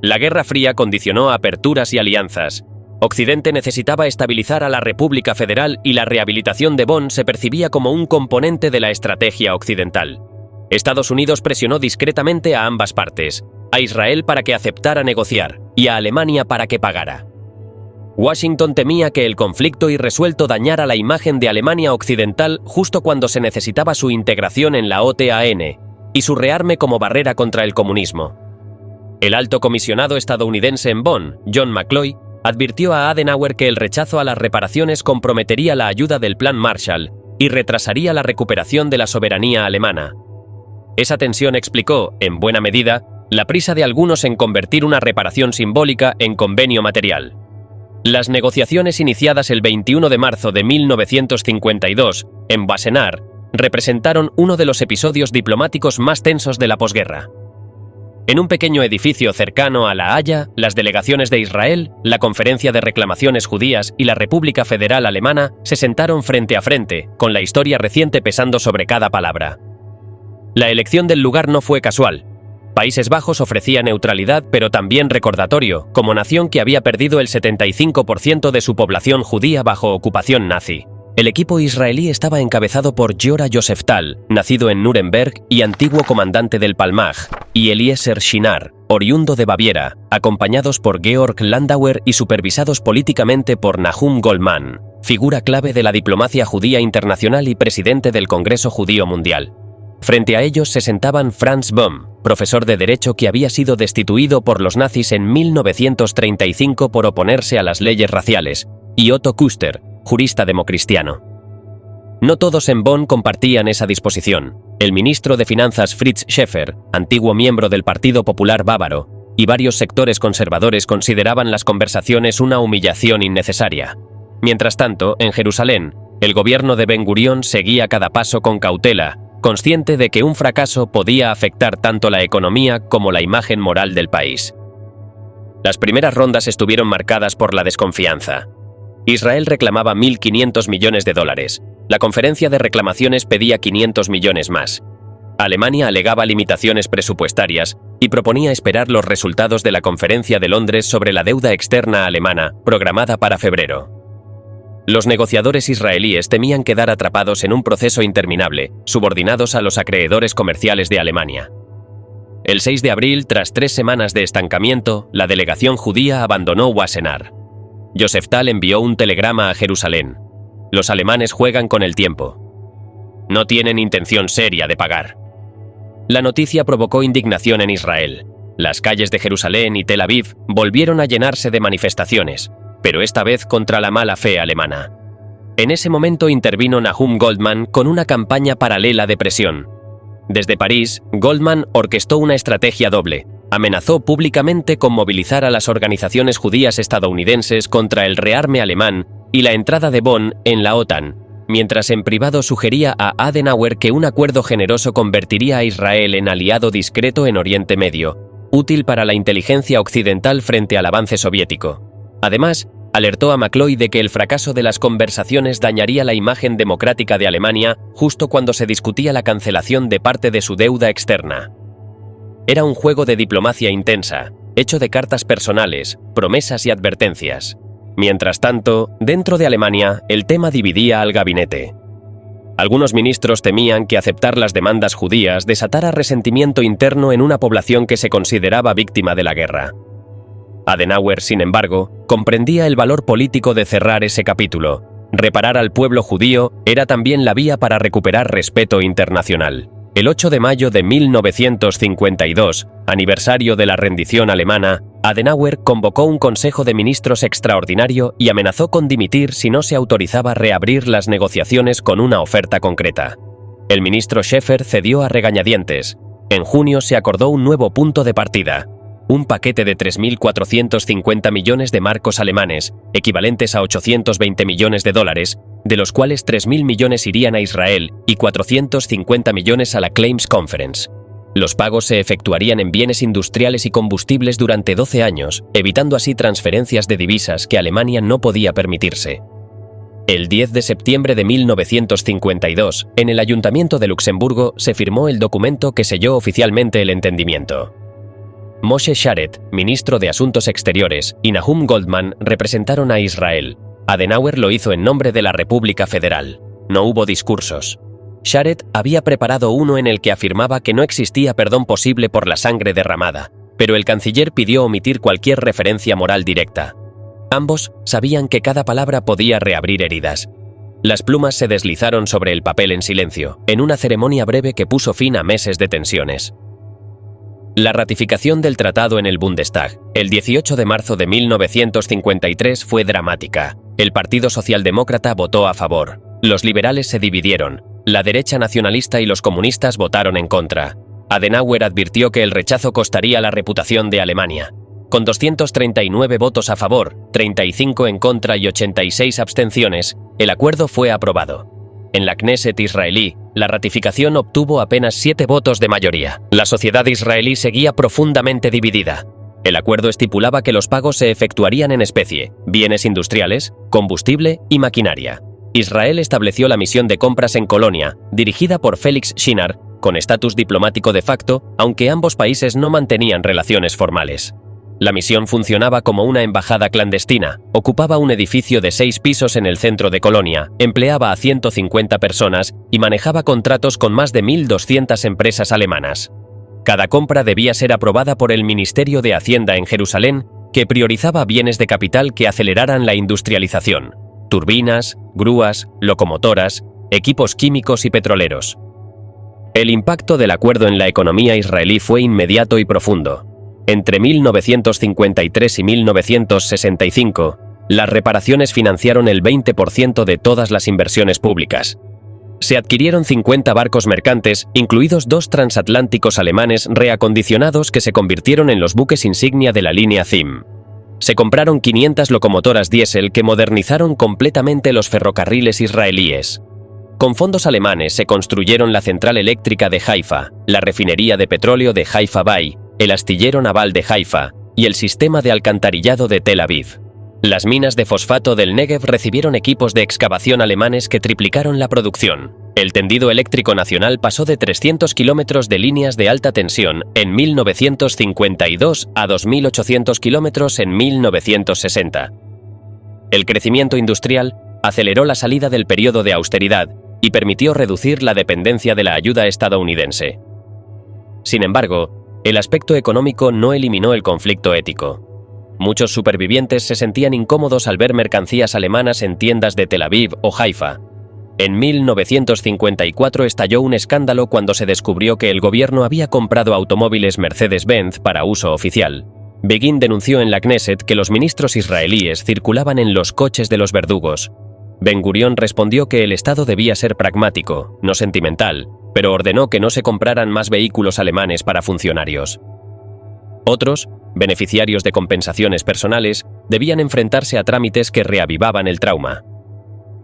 La Guerra Fría condicionó aperturas y alianzas. Occidente necesitaba estabilizar a la República Federal y la rehabilitación de Bonn se percibía como un componente de la estrategia occidental. Estados Unidos presionó discretamente a ambas partes, a Israel para que aceptara negociar y a Alemania para que pagara. Washington temía que el conflicto irresuelto dañara la imagen de Alemania Occidental justo cuando se necesitaba su integración en la OTAN y su rearme como barrera contra el comunismo. El alto comisionado estadounidense en Bonn, John McCloy, advirtió a Adenauer que el rechazo a las reparaciones comprometería la ayuda del Plan Marshall y retrasaría la recuperación de la soberanía alemana. Esa tensión explicó, en buena medida, la prisa de algunos en convertir una reparación simbólica en convenio material. Las negociaciones iniciadas el 21 de marzo de 1952 en Wassenaar representaron uno de los episodios diplomáticos más tensos de la posguerra. En un pequeño edificio cercano a La Haya, las delegaciones de Israel, la Conferencia de Reclamaciones Judías y la República Federal Alemana se sentaron frente a frente, con la historia reciente pesando sobre cada palabra. La elección del lugar no fue casual. Países Bajos ofrecía neutralidad, pero también recordatorio, como nación que había perdido el 75% de su población judía bajo ocupación nazi. El equipo israelí estaba encabezado por Giora Yoseftal, nacido en Nuremberg y antiguo comandante del Palmaj, y Eliezer Shinar, oriundo de Baviera, acompañados por Georg Landauer y supervisados políticamente por Nahum Goldmann, figura clave de la diplomacia judía internacional y presidente del Congreso Judío Mundial. Frente a ellos se sentaban Franz Böhm, profesor de Derecho que había sido destituido por los nazis en 1935 por oponerse a las leyes raciales, y Otto Kuster, jurista democristiano. No todos en Bonn compartían esa disposición. El ministro de Finanzas Fritz Schäfer, antiguo miembro del Partido Popular Bávaro, y varios sectores conservadores consideraban las conversaciones una humillación innecesaria. Mientras tanto, en Jerusalén, el gobierno de Ben-Gurión seguía cada paso con cautela, consciente de que un fracaso podía afectar tanto la economía como la imagen moral del país. Las primeras rondas estuvieron marcadas por la desconfianza. Israel reclamaba 1.500 millones de dólares. La conferencia de reclamaciones pedía 500 millones más. Alemania alegaba limitaciones presupuestarias y proponía esperar los resultados de la Conferencia de Londres sobre la deuda externa alemana, programada para febrero. Los negociadores israelíes temían quedar atrapados en un proceso interminable, subordinados a los acreedores comerciales de Alemania. El 6 de abril, tras 3 semanas de estancamiento, la delegación judía abandonó Wassenaar. Joseph Tal envió un telegrama a Jerusalén. Los alemanes juegan con el tiempo. No tienen intención seria de pagar. La noticia provocó indignación en Israel. Las calles de Jerusalén y Tel Aviv volvieron a llenarse de manifestaciones, pero esta vez contra la mala fe alemana. En ese momento intervino Nahum Goldmann con una campaña paralela de presión. Desde París, Goldmann orquestó una estrategia doble. Amenazó públicamente con movilizar a las organizaciones judías estadounidenses contra el rearme alemán y la entrada de Bonn en la OTAN, mientras en privado sugería a Adenauer que un acuerdo generoso convertiría a Israel en aliado discreto en Oriente Medio, útil para la inteligencia occidental frente al avance soviético. Además, alertó a McCloy de que el fracaso de las conversaciones dañaría la imagen democrática de Alemania justo cuando se discutía la cancelación de parte de su deuda externa. Era un juego de diplomacia intensa, hecho de cartas personales, promesas y advertencias. Mientras tanto, dentro de Alemania, el tema dividía al gabinete. Algunos ministros temían que aceptar las demandas judías desatara resentimiento interno en una población que se consideraba víctima de la guerra. Adenauer, sin embargo, comprendía el valor político de cerrar ese capítulo. Reparar al pueblo judío era también la vía para recuperar respeto internacional. El 8 de mayo de 1952, aniversario de la rendición alemana, Adenauer convocó un Consejo de Ministros extraordinario y amenazó con dimitir si no se autorizaba reabrir las negociaciones con una oferta concreta. El ministro Schäfer cedió a regañadientes. En junio se acordó un nuevo punto de partida. Un paquete de 3.450 millones de marcos alemanes, equivalentes a 820 millones de dólares, de los cuales 3.000 millones irían a Israel y 450 millones a la Claims Conference. Los pagos se efectuarían en bienes industriales y combustibles durante 12 años, evitando así transferencias de divisas que Alemania no podía permitirse. El 10 de septiembre de 1952, en el Ayuntamiento de Luxemburgo, se firmó el documento que selló oficialmente el entendimiento. Moshe Sharett, ministro de Asuntos Exteriores, y Nahum Goldmann representaron a Israel. Adenauer lo hizo en nombre de la República Federal. No hubo discursos. Sharett había preparado uno en el que afirmaba que no existía perdón posible por la sangre derramada, pero el canciller pidió omitir cualquier referencia moral directa. Ambos sabían que cada palabra podía reabrir heridas. Las plumas se deslizaron sobre el papel en silencio, en una ceremonia breve que puso fin a meses de tensiones. La ratificación del tratado en el Bundestag, el 18 de marzo de 1953, fue dramática. El Partido Socialdemócrata votó a favor. Los liberales se dividieron. La derecha nacionalista y los comunistas votaron en contra. Adenauer advirtió que el rechazo costaría la reputación de Alemania. Con 239 votos a favor, 35 en contra y 86 abstenciones, el acuerdo fue aprobado. En la Knesset israelí, la ratificación obtuvo apenas 7 votos de mayoría. La sociedad israelí seguía profundamente dividida. El acuerdo estipulaba que los pagos se efectuarían en especie, bienes industriales, combustible y maquinaria. Israel estableció la misión de compras en Colonia, dirigida por Felix Shinar, con estatus diplomático de facto, aunque ambos países no mantenían relaciones formales. La misión funcionaba como una embajada clandestina, ocupaba un edificio de 6 pisos en el centro de Colonia, empleaba a 150 personas y manejaba contratos con más de 1.200 empresas alemanas. Cada compra debía ser aprobada por el Ministerio de Hacienda en Jerusalén, que priorizaba bienes de capital que aceleraran la industrialización: turbinas, grúas, locomotoras, equipos químicos y petroleros. El impacto del acuerdo en la economía israelí fue inmediato y profundo. Entre 1953 y 1965, las reparaciones financiaron el 20% de todas las inversiones públicas. Se adquirieron 50 barcos mercantes, incluidos 2 transatlánticos alemanes reacondicionados que se convirtieron en los buques insignia de la línea ZIM. Se compraron 500 locomotoras diésel que modernizaron completamente los ferrocarriles israelíes. Con fondos alemanes se construyeron la central eléctrica de Haifa, la refinería de petróleo de Haifa Bay, el astillero naval de Haifa y el sistema de alcantarillado de Tel Aviv. Las minas de fosfato del Negev recibieron equipos de excavación alemanes que triplicaron la producción. El tendido eléctrico nacional pasó de 300 kilómetros de líneas de alta tensión en 1952 a 2.800 kilómetros en 1960. El crecimiento industrial aceleró la salida del periodo de austeridad y permitió reducir la dependencia de la ayuda estadounidense. Sin embargo, el aspecto económico no eliminó el conflicto ético. Muchos supervivientes se sentían incómodos al ver mercancías alemanas en tiendas de Tel Aviv o Haifa. En 1954 estalló un escándalo cuando se descubrió que el gobierno había comprado automóviles Mercedes-Benz para uso oficial. Begin denunció en la Knesset que los ministros israelíes circulaban en los coches de los verdugos. Ben-Gurión respondió que el Estado debía ser pragmático, no sentimental, pero ordenó que no se compraran más vehículos alemanes para funcionarios. Otros, beneficiarios de compensaciones personales, debían enfrentarse a trámites que reavivaban el trauma.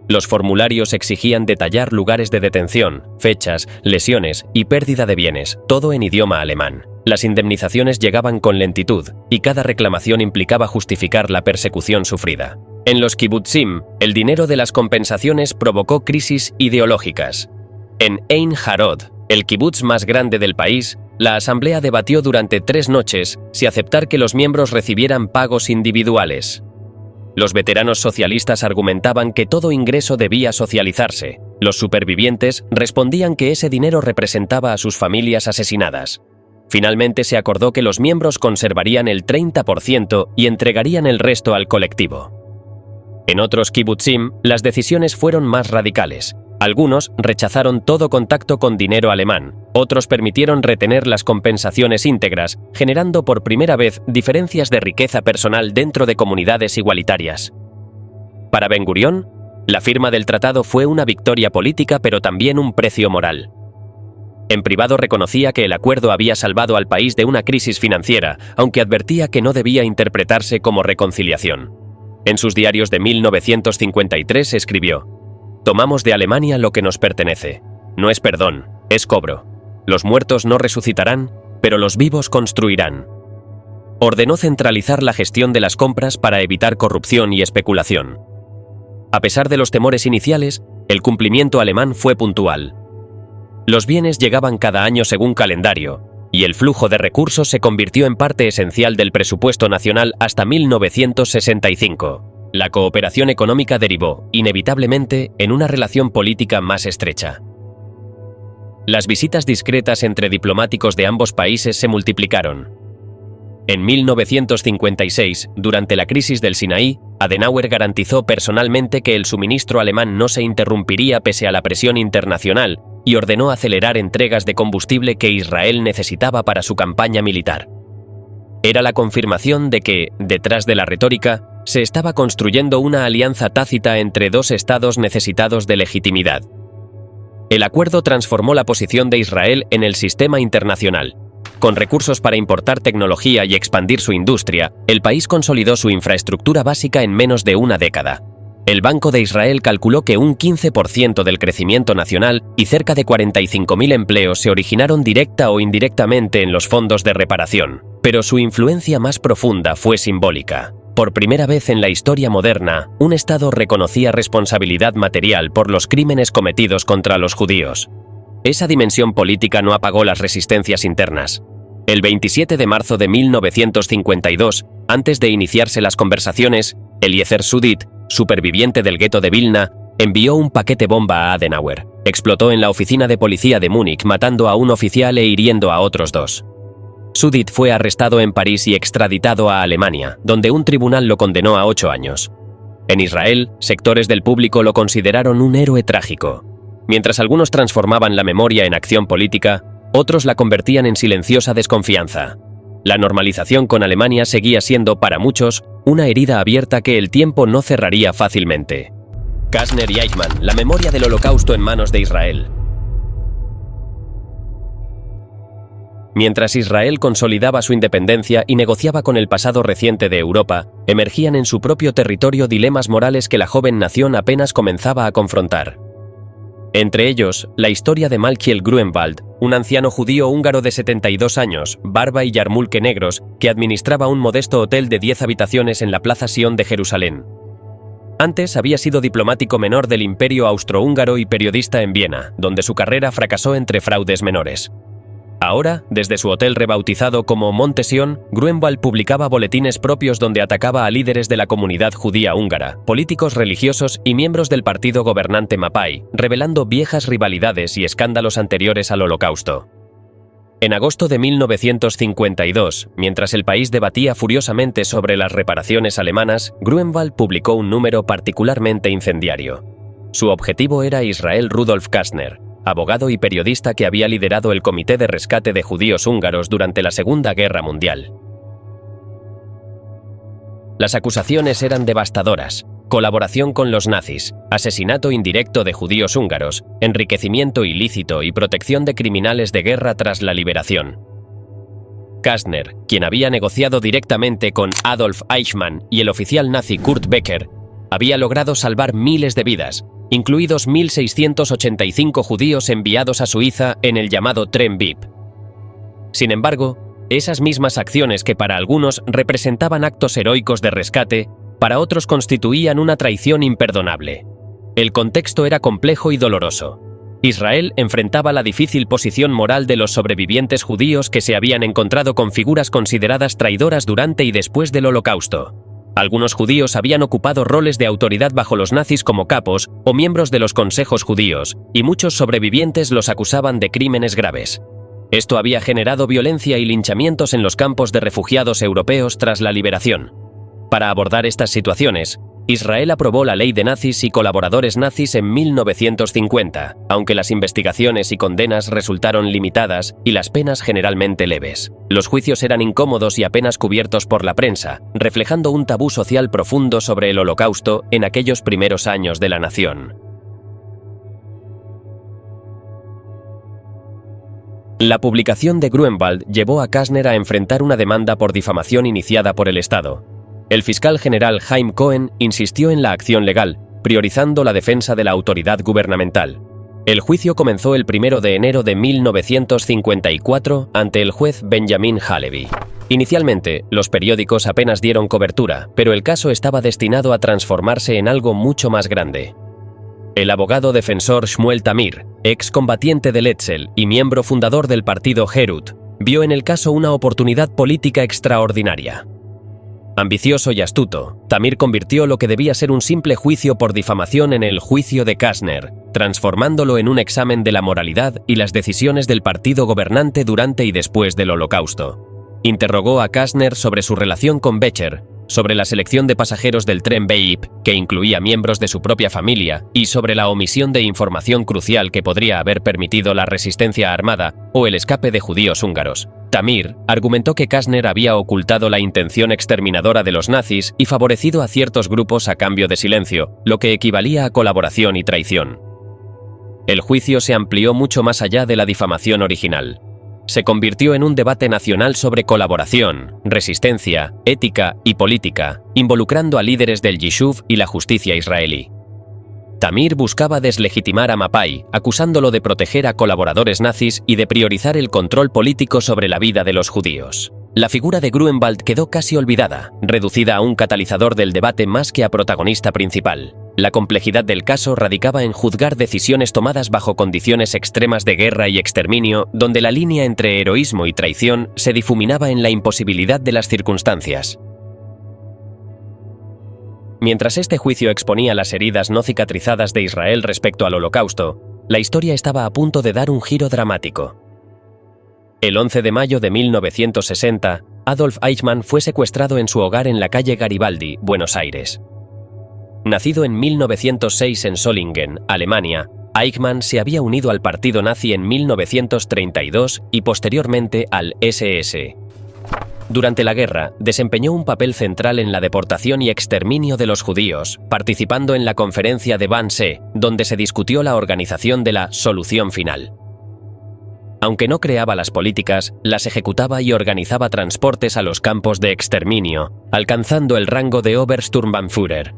Los formularios exigían detallar lugares de detención, fechas, lesiones y pérdida de bienes, todo en idioma alemán. Las indemnizaciones llegaban con lentitud, y cada reclamación implicaba justificar la persecución sufrida. En los kibutzim, el dinero de las compensaciones provocó crisis ideológicas. En Ein Harod, el kibutz más grande del país, la asamblea debatió durante 3 noches si aceptar que los miembros recibieran pagos individuales. Los veteranos socialistas argumentaban que todo ingreso debía socializarse. Los supervivientes respondían que ese dinero representaba a sus familias asesinadas. Finalmente se acordó que los miembros conservarían el 30% y entregarían el resto al colectivo. En otros kibutzim, las decisiones fueron más radicales. Algunos rechazaron todo contacto con dinero alemán, otros permitieron retener las compensaciones íntegras, generando por primera vez diferencias de riqueza personal dentro de comunidades igualitarias. Para Ben-Gurión, la firma del tratado fue una victoria política pero también un precio moral. En privado reconocía que el acuerdo había salvado al país de una crisis financiera, aunque advertía que no debía interpretarse como reconciliación. En sus diarios de 1953 escribió: «Tomamos de Alemania lo que nos pertenece. No es perdón, es cobro. Los muertos no resucitarán, pero los vivos construirán». Ordenó centralizar la gestión de las compras para evitar corrupción y especulación. A pesar de los temores iniciales, el cumplimiento alemán fue puntual. Los bienes llegaban cada año según calendario, y el flujo de recursos se convirtió en parte esencial del presupuesto nacional hasta 1965. La cooperación económica derivó, inevitablemente, en una relación política más estrecha. Las visitas discretas entre diplomáticos de ambos países se multiplicaron. En 1956, durante la crisis del Sinaí, Adenauer garantizó personalmente que el suministro alemán no se interrumpiría pese a la presión internacional y ordenó acelerar entregas de combustible que Israel necesitaba para su campaña militar. Era la confirmación de que, detrás de la retórica, se estaba construyendo una alianza tácita entre dos estados necesitados de legitimidad. El acuerdo transformó la posición de Israel en el sistema internacional. Con recursos para importar tecnología y expandir su industria, el país consolidó su infraestructura básica en menos de una década. El Banco de Israel calculó que un 15% del crecimiento nacional y cerca de 45.000 empleos se originaron directa o indirectamente en los fondos de reparación. Pero su influencia más profunda fue simbólica. Por primera vez en la historia moderna, un Estado reconocía responsabilidad material por los crímenes cometidos contra los judíos. Esa dimensión política no apagó las resistencias internas. El 27 de marzo de 1952, antes de iniciarse las conversaciones, Eliezer Sudit, superviviente del gueto de Vilna, envió un paquete bomba a Adenauer. Explotó en la oficina de policía de Múnich, matando a un oficial e hiriendo a otros 2. Sudit fue arrestado en París y extraditado a Alemania, donde un tribunal lo condenó a 8 años. En Israel, sectores del público lo consideraron un héroe trágico. Mientras algunos transformaban la memoria en acción política, otros la convertían en silenciosa desconfianza. La normalización con Alemania seguía siendo, para muchos, una herida abierta que el tiempo no cerraría fácilmente. Kastner y Eichmann, la memoria del Holocausto en manos de Israel. Mientras Israel consolidaba su independencia y negociaba con el pasado reciente de Europa, emergían en su propio territorio dilemas morales que la joven nación apenas comenzaba a confrontar. Entre ellos, la historia de Malkiel Gruenwald, un anciano judío húngaro de 72 años, barba y yarmulke negros, que administraba un modesto hotel de 10 habitaciones en la Plaza Sion de Jerusalén. Antes había sido diplomático menor del Imperio Austrohúngaro y periodista en Viena, donde su carrera fracasó entre fraudes menores. Ahora, desde su hotel rebautizado como Monte Sion, Gruenwald publicaba boletines propios donde atacaba a líderes de la comunidad judía húngara, políticos religiosos y miembros del partido gobernante Mapai, revelando viejas rivalidades y escándalos anteriores al Holocausto. En agosto de 1952, mientras el país debatía furiosamente sobre las reparaciones alemanas, Gruenwald publicó un número particularmente incendiario. Su objetivo era Israel Rudolf Kastner, abogado y periodista que había liderado el Comité de Rescate de Judíos Húngaros durante la Segunda Guerra Mundial. Las acusaciones eran devastadoras: colaboración con los nazis, asesinato indirecto de judíos húngaros, enriquecimiento ilícito y protección de criminales de guerra tras la liberación. Kastner, quien había negociado directamente con Adolf Eichmann y el oficial nazi Kurt Becker, había logrado salvar miles de vidas, incluidos 1.685 judíos enviados a Suiza en el llamado Tren VIP. Sin embargo, esas mismas acciones que para algunos representaban actos heroicos de rescate, para otros constituían una traición imperdonable. El contexto era complejo y doloroso. Israel enfrentaba la difícil posición moral de los sobrevivientes judíos que se habían encontrado con figuras consideradas traidoras durante y después del Holocausto. Algunos judíos habían ocupado roles de autoridad bajo los nazis como capos o miembros de los consejos judíos, y muchos sobrevivientes los acusaban de crímenes graves. Esto había generado violencia y linchamientos en los campos de refugiados europeos tras la liberación. Para abordar estas situaciones, Israel aprobó la ley de nazis y colaboradores nazis en 1950, aunque las investigaciones y condenas resultaron limitadas y las penas generalmente leves. Los juicios eran incómodos y apenas cubiertos por la prensa, reflejando un tabú social profundo sobre el Holocausto en aquellos primeros años de la nación. La publicación de Gruenwald llevó a Kastner a enfrentar una demanda por difamación iniciada por el Estado. El fiscal general Chaim Cohen insistió en la acción legal, priorizando la defensa de la autoridad gubernamental. El juicio comenzó el 1 de enero de 1954 ante el juez Benjamin Halevi. Inicialmente, los periódicos apenas dieron cobertura, pero el caso estaba destinado a transformarse en algo mucho más grande. El abogado defensor Shmuel Tamir, excombatiente del Etzel y miembro fundador del partido Herut, vio en el caso una oportunidad política extraordinaria. Ambicioso y astuto, Tamir convirtió lo que debía ser un simple juicio por difamación en el juicio de Kastner, transformándolo en un examen de la moralidad y las decisiones del partido gobernante durante y después del Holocausto. Interrogó a Kastner sobre su relación con Becher, sobre la selección de pasajeros del tren VIP, que incluía miembros de su propia familia, y sobre la omisión de información crucial que podría haber permitido la resistencia armada o el escape de judíos húngaros. Tamir argumentó que Kastner había ocultado la intención exterminadora de los nazis y favorecido a ciertos grupos a cambio de silencio, lo que equivalía a colaboración y traición. El juicio se amplió mucho más allá de la difamación original. Se convirtió en un debate nacional sobre colaboración, resistencia, ética y política, involucrando a líderes del Yishuv y la justicia israelí. Tamir buscaba deslegitimar a Mapai, acusándolo de proteger a colaboradores nazis y de priorizar el control político sobre la vida de los judíos. La figura de Gruenwald quedó casi olvidada, reducida a un catalizador del debate más que a protagonista principal. La complejidad del caso radicaba en juzgar decisiones tomadas bajo condiciones extremas de guerra y exterminio, donde la línea entre heroísmo y traición se difuminaba en la imposibilidad de las circunstancias. Mientras este juicio exponía las heridas no cicatrizadas de Israel respecto al Holocausto, la historia estaba a punto de dar un giro dramático. El 11 de mayo de 1960, Adolf Eichmann fue secuestrado en su hogar en la calle Garibaldi, Buenos Aires. Nacido en 1906 en Solingen, Alemania, Eichmann se había unido al partido nazi en 1932 y posteriormente al SS. Durante la guerra, desempeñó un papel central en la deportación y exterminio de los judíos, participando en la conferencia de Wannsee, donde se discutió la organización de la «solución final». Aunque no creaba las políticas, las ejecutaba y organizaba transportes a los campos de exterminio, alcanzando el rango de Obersturmbannführer.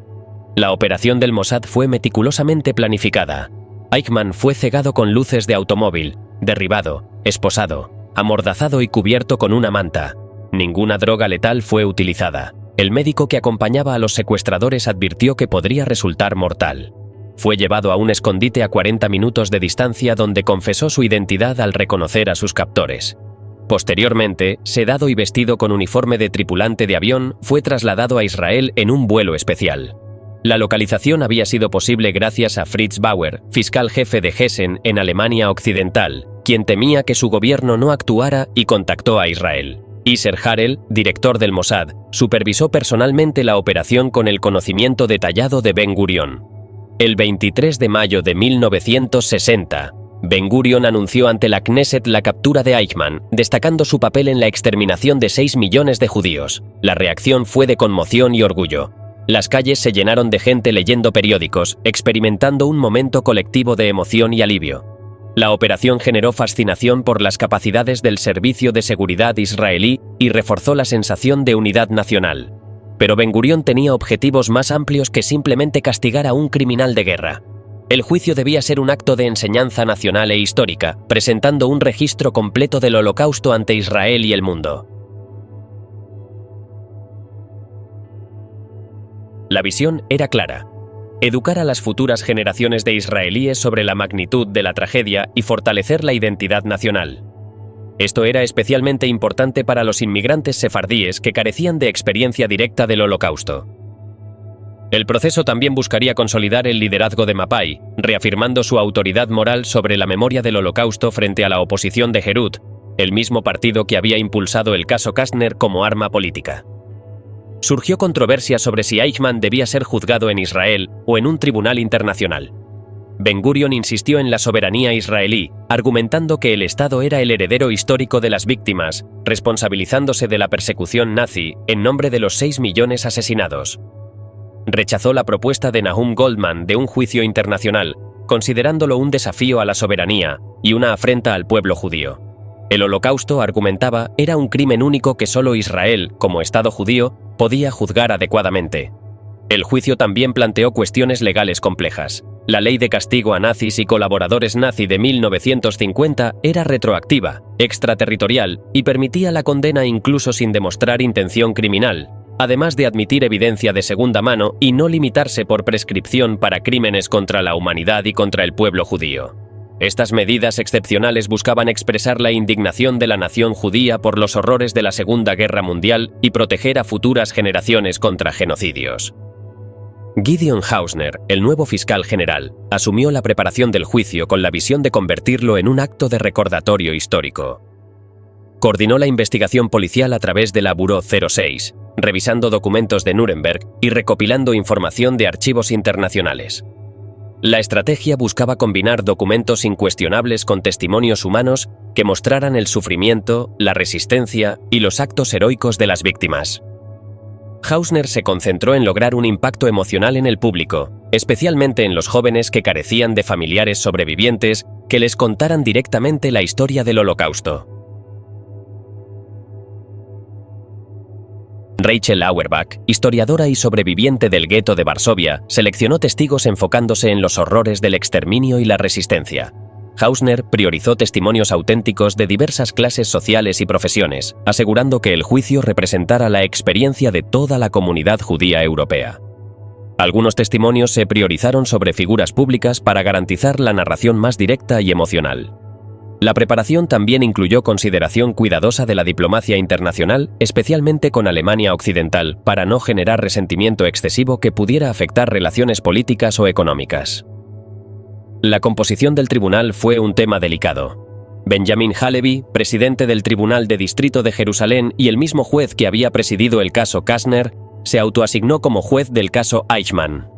La operación del Mossad fue meticulosamente planificada. Eichmann fue cegado con luces de automóvil, derribado, esposado, amordazado y cubierto con una manta. Ninguna droga letal fue utilizada. El médico que acompañaba a los secuestradores advirtió que podría resultar mortal. Fue llevado a un escondite a 40 minutos de distancia donde confesó su identidad al reconocer a sus captores. Posteriormente, sedado y vestido con uniforme de tripulante de avión, fue trasladado a Israel en un vuelo especial. La localización había sido posible gracias a Fritz Bauer, fiscal jefe de Hessen en Alemania Occidental, quien temía que su gobierno no actuara y contactó a Israel. Isser Harel, director del Mossad, supervisó personalmente la operación con el conocimiento detallado de Ben Gurion. El 23 de mayo de 1960, Ben Gurion anunció ante la Knesset la captura de Eichmann, destacando su papel en la exterminación de 6 millones de judíos. La reacción fue de conmoción y orgullo. Las calles se llenaron de gente leyendo periódicos, experimentando un momento colectivo de emoción y alivio. La operación generó fascinación por las capacidades del Servicio de Seguridad israelí y reforzó la sensación de unidad nacional. Pero Ben Gurion tenía objetivos más amplios que simplemente castigar a un criminal de guerra. El juicio debía ser un acto de enseñanza nacional e histórica, presentando un registro completo del Holocausto ante Israel y el mundo. La visión era clara: educar a las futuras generaciones de israelíes sobre la magnitud de la tragedia y fortalecer la identidad nacional. Esto era especialmente importante para los inmigrantes sefardíes que carecían de experiencia directa del Holocausto. El proceso también buscaría consolidar el liderazgo de Mapai, reafirmando su autoridad moral sobre la memoria del Holocausto frente a la oposición de Herut, el mismo partido que había impulsado el caso Kastner como arma política. Surgió controversia sobre si Eichmann debía ser juzgado en Israel o en un tribunal internacional. Ben Gurion insistió en la soberanía israelí, argumentando que el Estado era el heredero histórico de las víctimas, responsabilizándose de la persecución nazi en nombre de los 6 millones asesinados. Rechazó la propuesta de Nahum Goldman de un juicio internacional, considerándolo un desafío a la soberanía y una afrenta al pueblo judío. El Holocausto, argumentaba, era un crimen único que solo Israel, como Estado judío, podía juzgar adecuadamente. El juicio también planteó cuestiones legales complejas. La ley de castigo a nazis y colaboradores nazi de 1950 era retroactiva, extraterritorial y permitía la condena incluso sin demostrar intención criminal, además de admitir evidencia de segunda mano y no limitarse por prescripción para crímenes contra la humanidad y contra el pueblo judío. Estas medidas excepcionales buscaban expresar la indignación de la nación judía por los horrores de la Segunda Guerra Mundial y proteger a futuras generaciones contra genocidios. Gideon Hausner, el nuevo fiscal general, asumió la preparación del juicio con la visión de convertirlo en un acto de recordatorio histórico. Coordinó la investigación policial a través de la Buró 06, revisando documentos de Nuremberg y recopilando información de archivos internacionales. La estrategia buscaba combinar documentos incuestionables con testimonios humanos que mostraran el sufrimiento, la resistencia y los actos heroicos de las víctimas. Hausner se concentró en lograr un impacto emocional en el público, especialmente en los jóvenes que carecían de familiares sobrevivientes que les contaran directamente la historia del Holocausto. Rachel Auerbach, historiadora y sobreviviente del gueto de Varsovia, seleccionó testigos enfocándose en los horrores del exterminio y la resistencia. Hausner priorizó testimonios auténticos de diversas clases sociales y profesiones, asegurando que el juicio representara la experiencia de toda la comunidad judía europea. Algunos testimonios se priorizaron sobre figuras públicas para garantizar la narración más directa y emocional. La preparación también incluyó consideración cuidadosa de la diplomacia internacional, especialmente con Alemania Occidental, para no generar resentimiento excesivo que pudiera afectar relaciones políticas o económicas. La composición del tribunal fue un tema delicado. Benjamin Halevi, presidente del Tribunal de Distrito de Jerusalén y el mismo juez que había presidido el caso Kastner, se autoasignó como juez del caso Eichmann.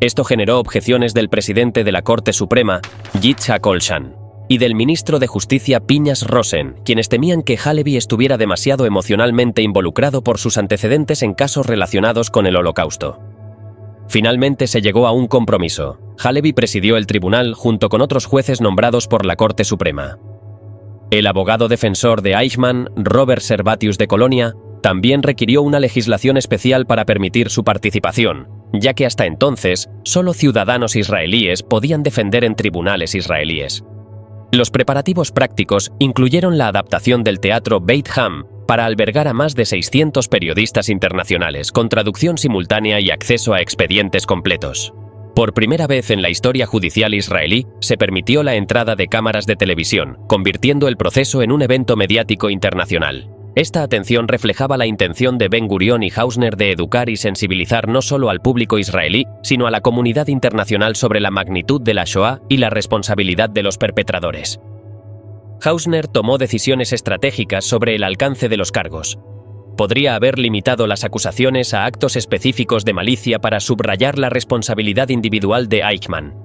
Esto generó objeciones del presidente de la Corte Suprema, Yitzhak Olshan, y del ministro de Justicia Pinhas Rosen, quienes temían que Halevi estuviera demasiado emocionalmente involucrado por sus antecedentes en casos relacionados con el Holocausto. Finalmente se llegó a un compromiso. Halevi presidió el tribunal junto con otros jueces nombrados por la Corte Suprema. El abogado defensor de Eichmann, Robert Servatius de Colonia, también requirió una legislación especial para permitir su participación, ya que hasta entonces solo ciudadanos israelíes podían defender en tribunales israelíes. Los preparativos prácticos incluyeron la adaptación del teatro Beit Ham para albergar a más de 600 periodistas internacionales con traducción simultánea y acceso a expedientes completos. Por primera vez en la historia judicial israelí, se permitió la entrada de cámaras de televisión, convirtiendo el proceso en un evento mediático internacional. Esta atención reflejaba la intención de Ben Gurión y Hausner de educar y sensibilizar no solo al público israelí, sino a la comunidad internacional sobre la magnitud de la Shoah y la responsabilidad de los perpetradores. Hausner tomó decisiones estratégicas sobre el alcance de los cargos. Podría haber limitado las acusaciones a actos específicos de malicia para subrayar la responsabilidad individual de Eichmann.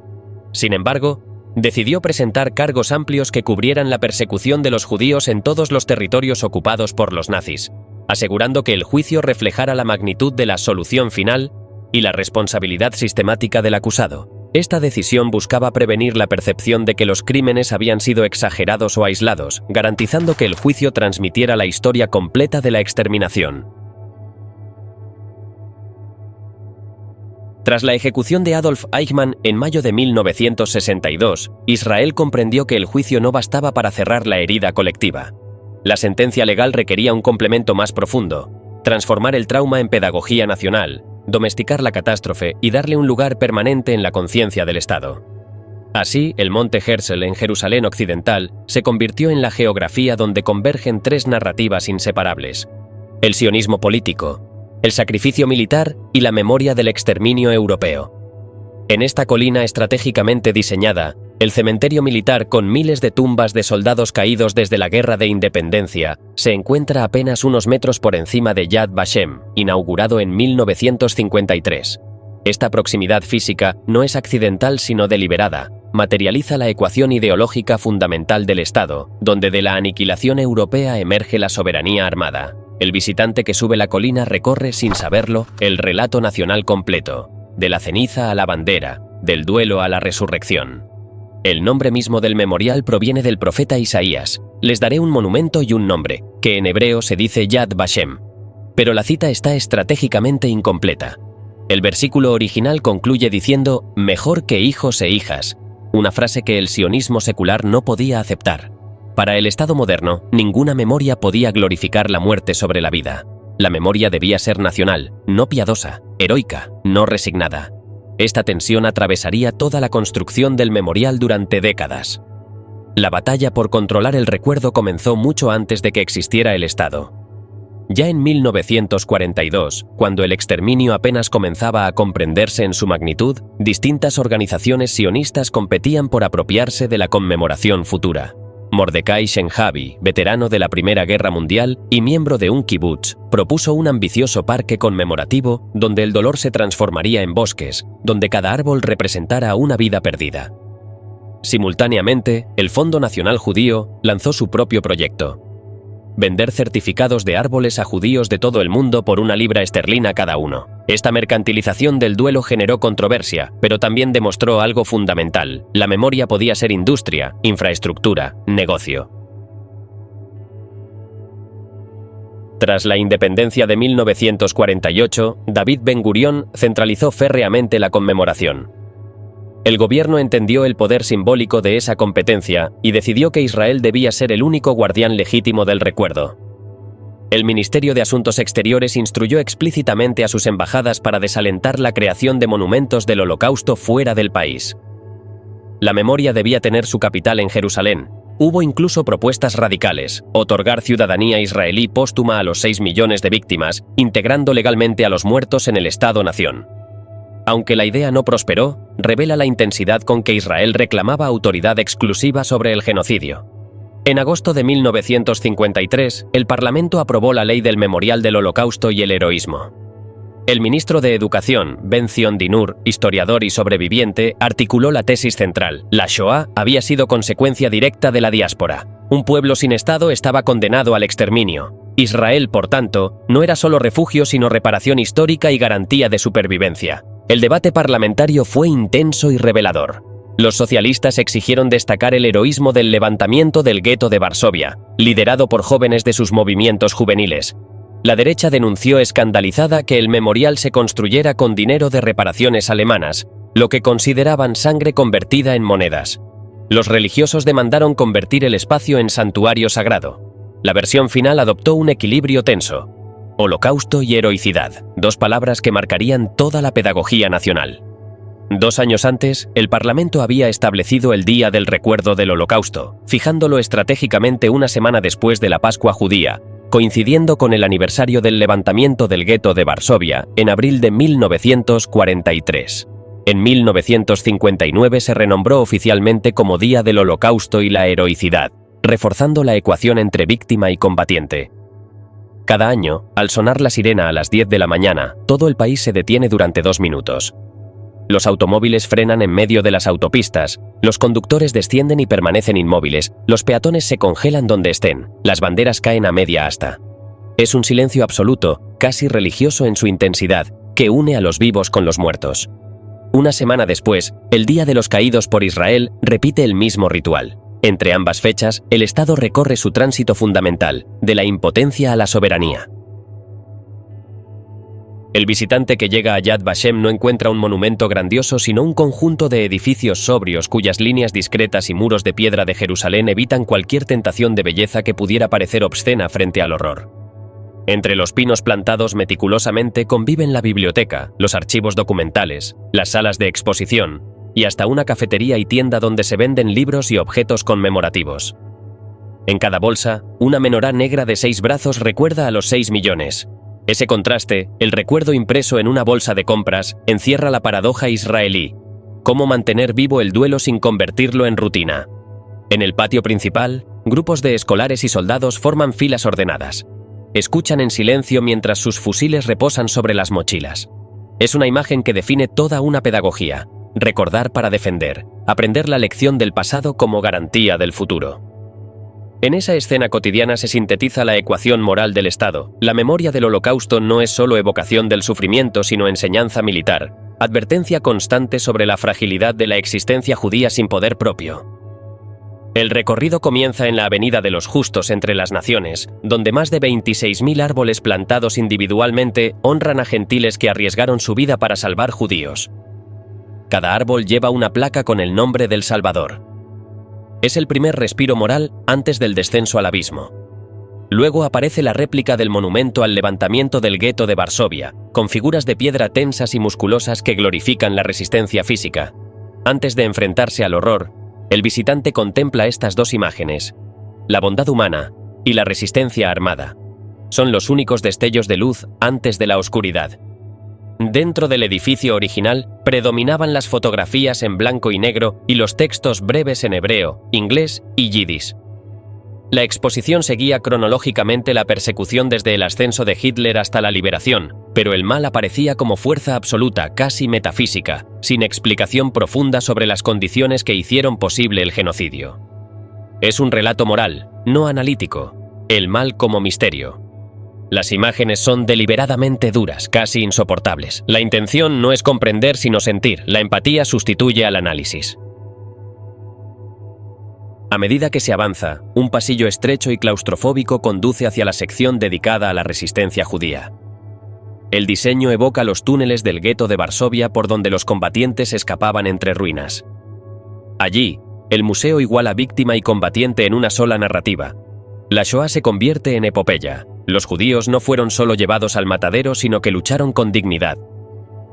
Sin embargo, decidió presentar cargos amplios que cubrieran la persecución de los judíos en todos los territorios ocupados por los nazis, asegurando que el juicio reflejara la magnitud de la solución final y la responsabilidad sistemática del acusado. Esta decisión buscaba prevenir la percepción de que los crímenes habían sido exagerados o aislados, garantizando que el juicio transmitiera la historia completa de la exterminación. Tras la ejecución de Adolf Eichmann en mayo de 1962, Israel comprendió que el juicio no bastaba para cerrar la herida colectiva. La sentencia legal requería un complemento más profundo: transformar el trauma en pedagogía nacional, domesticar la catástrofe y darle un lugar permanente en la conciencia del Estado. Así, el Monte Herzl en Jerusalén Occidental se convirtió en la geografía donde convergen tres narrativas inseparables: el sionismo político, el sacrificio militar y la memoria del exterminio europeo. En esta colina estratégicamente diseñada, el cementerio militar con miles de tumbas de soldados caídos desde la Guerra de Independencia se encuentra apenas unos metros por encima de Yad Vashem, inaugurado en 1953. Esta proximidad física no es accidental sino deliberada, materializa la ecuación ideológica fundamental del Estado, donde de la aniquilación europea emerge la soberanía armada. El visitante que sube la colina recorre, sin saberlo, el relato nacional completo, de la ceniza a la bandera, del duelo a la resurrección. El nombre mismo del memorial proviene del profeta Isaías: les daré un monumento y un nombre, que en hebreo se dice Yad Vashem. Pero la cita está estratégicamente incompleta. El versículo original concluye diciendo «mejor que hijos e hijas», una frase que el sionismo secular no podía aceptar. Para el Estado moderno, ninguna memoria podía glorificar la muerte sobre la vida. La memoria debía ser nacional, no piadosa, heroica, no resignada. Esta tensión atravesaría toda la construcción del memorial durante décadas. La batalla por controlar el recuerdo comenzó mucho antes de que existiera el Estado. Ya en 1942, cuando el exterminio apenas comenzaba a comprenderse en su magnitud, distintas organizaciones sionistas competían por apropiarse de la conmemoración futura. Mordecai Shenhavi, veterano de la Primera Guerra Mundial y miembro de un kibutz, propuso un ambicioso parque conmemorativo donde el dolor se transformaría en bosques, donde cada árbol representara una vida perdida. Simultáneamente, el Fondo Nacional Judío lanzó su propio proyecto: vender certificados de árboles a judíos de todo el mundo por 1 libra esterlina cada uno. Esta mercantilización del duelo generó controversia, pero también demostró algo fundamental: la memoria podía ser industria, infraestructura, negocio. Tras la independencia de 1948, David Ben Gurión centralizó férreamente la conmemoración. El gobierno entendió el poder simbólico de esa competencia y decidió que Israel debía ser el único guardián legítimo del recuerdo. El Ministerio de Asuntos Exteriores instruyó explícitamente a sus embajadas para desalentar la creación de monumentos del Holocausto fuera del país. La memoria debía tener su capital en Jerusalén. Hubo incluso propuestas radicales: otorgar ciudadanía israelí póstuma a los 6 millones de víctimas, integrando legalmente a los muertos en el Estado-nación. Aunque la idea no prosperó, revela la intensidad con que Israel reclamaba autoridad exclusiva sobre el genocidio. En agosto de 1953, el Parlamento aprobó la Ley del Memorial del Holocausto y el Heroísmo. El ministro de Educación, Ben-Zion Dinur, historiador y sobreviviente, articuló la tesis central: la Shoah había sido consecuencia directa de la diáspora. Un pueblo sin Estado estaba condenado al exterminio. Israel, por tanto, no era solo refugio sino reparación histórica y garantía de supervivencia. El debate parlamentario fue intenso y revelador. Los socialistas exigieron destacar el heroísmo del levantamiento del gueto de Varsovia, liderado por jóvenes de sus movimientos juveniles. La derecha denunció escandalizada que el memorial se construyera con dinero de reparaciones alemanas, lo que consideraban sangre convertida en monedas. Los religiosos demandaron convertir el espacio en santuario sagrado. La versión final adoptó un equilibrio tenso: holocausto y heroicidad, dos palabras que marcarían toda la pedagogía nacional. 2 años antes, el Parlamento había establecido el Día del Recuerdo del Holocausto, fijándolo estratégicamente una semana después de la Pascua judía, coincidiendo con el aniversario del levantamiento del gueto de Varsovia en abril de 1943. En 1959 se renombró oficialmente como Día del Holocausto y la Heroicidad, reforzando la ecuación entre víctima y combatiente. Cada año, al sonar la sirena a las 10 de la mañana, todo el país se detiene durante 2 minutos. Los automóviles frenan en medio de las autopistas, los conductores descienden y permanecen inmóviles, los peatones se congelan donde estén, las banderas caen a media asta. Es un silencio absoluto, casi religioso en su intensidad, que une a los vivos con los muertos. Una semana después, el Día de los Caídos por Israel repite el mismo ritual. Entre ambas fechas, el Estado recorre su tránsito fundamental, de la impotencia a la soberanía. El visitante que llega a Yad Vashem no encuentra un monumento grandioso, sino un conjunto de edificios sobrios cuyas líneas discretas y muros de piedra de Jerusalén evitan cualquier tentación de belleza que pudiera parecer obscena frente al horror. Entre los pinos plantados meticulosamente conviven la biblioteca, los archivos documentales, las salas de exposición y hasta una cafetería y tienda donde se venden libros y objetos conmemorativos. En cada bolsa, una menorá negra de 6 brazos recuerda a los 6 millones. Ese contraste, el recuerdo impreso en una bolsa de compras, encierra la paradoja israelí: cómo mantener vivo el duelo sin convertirlo en rutina. En el patio principal, grupos de escolares y soldados forman filas ordenadas. Escuchan en silencio mientras sus fusiles reposan sobre las mochilas. Es una imagen que define toda una pedagogía: recordar para defender, aprender la lección del pasado como garantía del futuro. En esa escena cotidiana se sintetiza la ecuación moral del Estado. La memoria del Holocausto no es solo evocación del sufrimiento, sino enseñanza militar, advertencia constante sobre la fragilidad de la existencia judía sin poder propio. El recorrido comienza en la Avenida de los Justos entre las Naciones, donde más de 26.000 árboles plantados individualmente honran a gentiles que arriesgaron su vida para salvar judíos. Cada árbol lleva una placa con el nombre del Salvador. Es el primer respiro moral antes del descenso al abismo. Luego aparece la réplica del monumento al levantamiento del gueto de Varsovia, con figuras de piedra tensas y musculosas que glorifican la resistencia física. Antes de enfrentarse al horror, el visitante contempla estas 2 imágenes: la bondad humana y la resistencia armada. Son los únicos destellos de luz antes de la oscuridad. Dentro del edificio original predominaban las fotografías en blanco y negro y los textos breves en hebreo, inglés y yiddish. La exposición seguía cronológicamente la persecución desde el ascenso de Hitler hasta la liberación, pero el mal aparecía como fuerza absoluta, casi metafísica, sin explicación profunda sobre las condiciones que hicieron posible el genocidio. Es un relato moral, no analítico, el mal como misterio. Las imágenes son deliberadamente duras, casi insoportables. La intención no es comprender sino sentir, la empatía sustituye al análisis. A medida que se avanza, un pasillo estrecho y claustrofóbico conduce hacia la sección dedicada a la resistencia judía. El diseño evoca los túneles del gueto de Varsovia por donde los combatientes escapaban entre ruinas. Allí, el museo iguala víctima y combatiente en una sola narrativa. La Shoah se convierte en epopeya. Los judíos no fueron solo llevados al matadero, sino que lucharon con dignidad.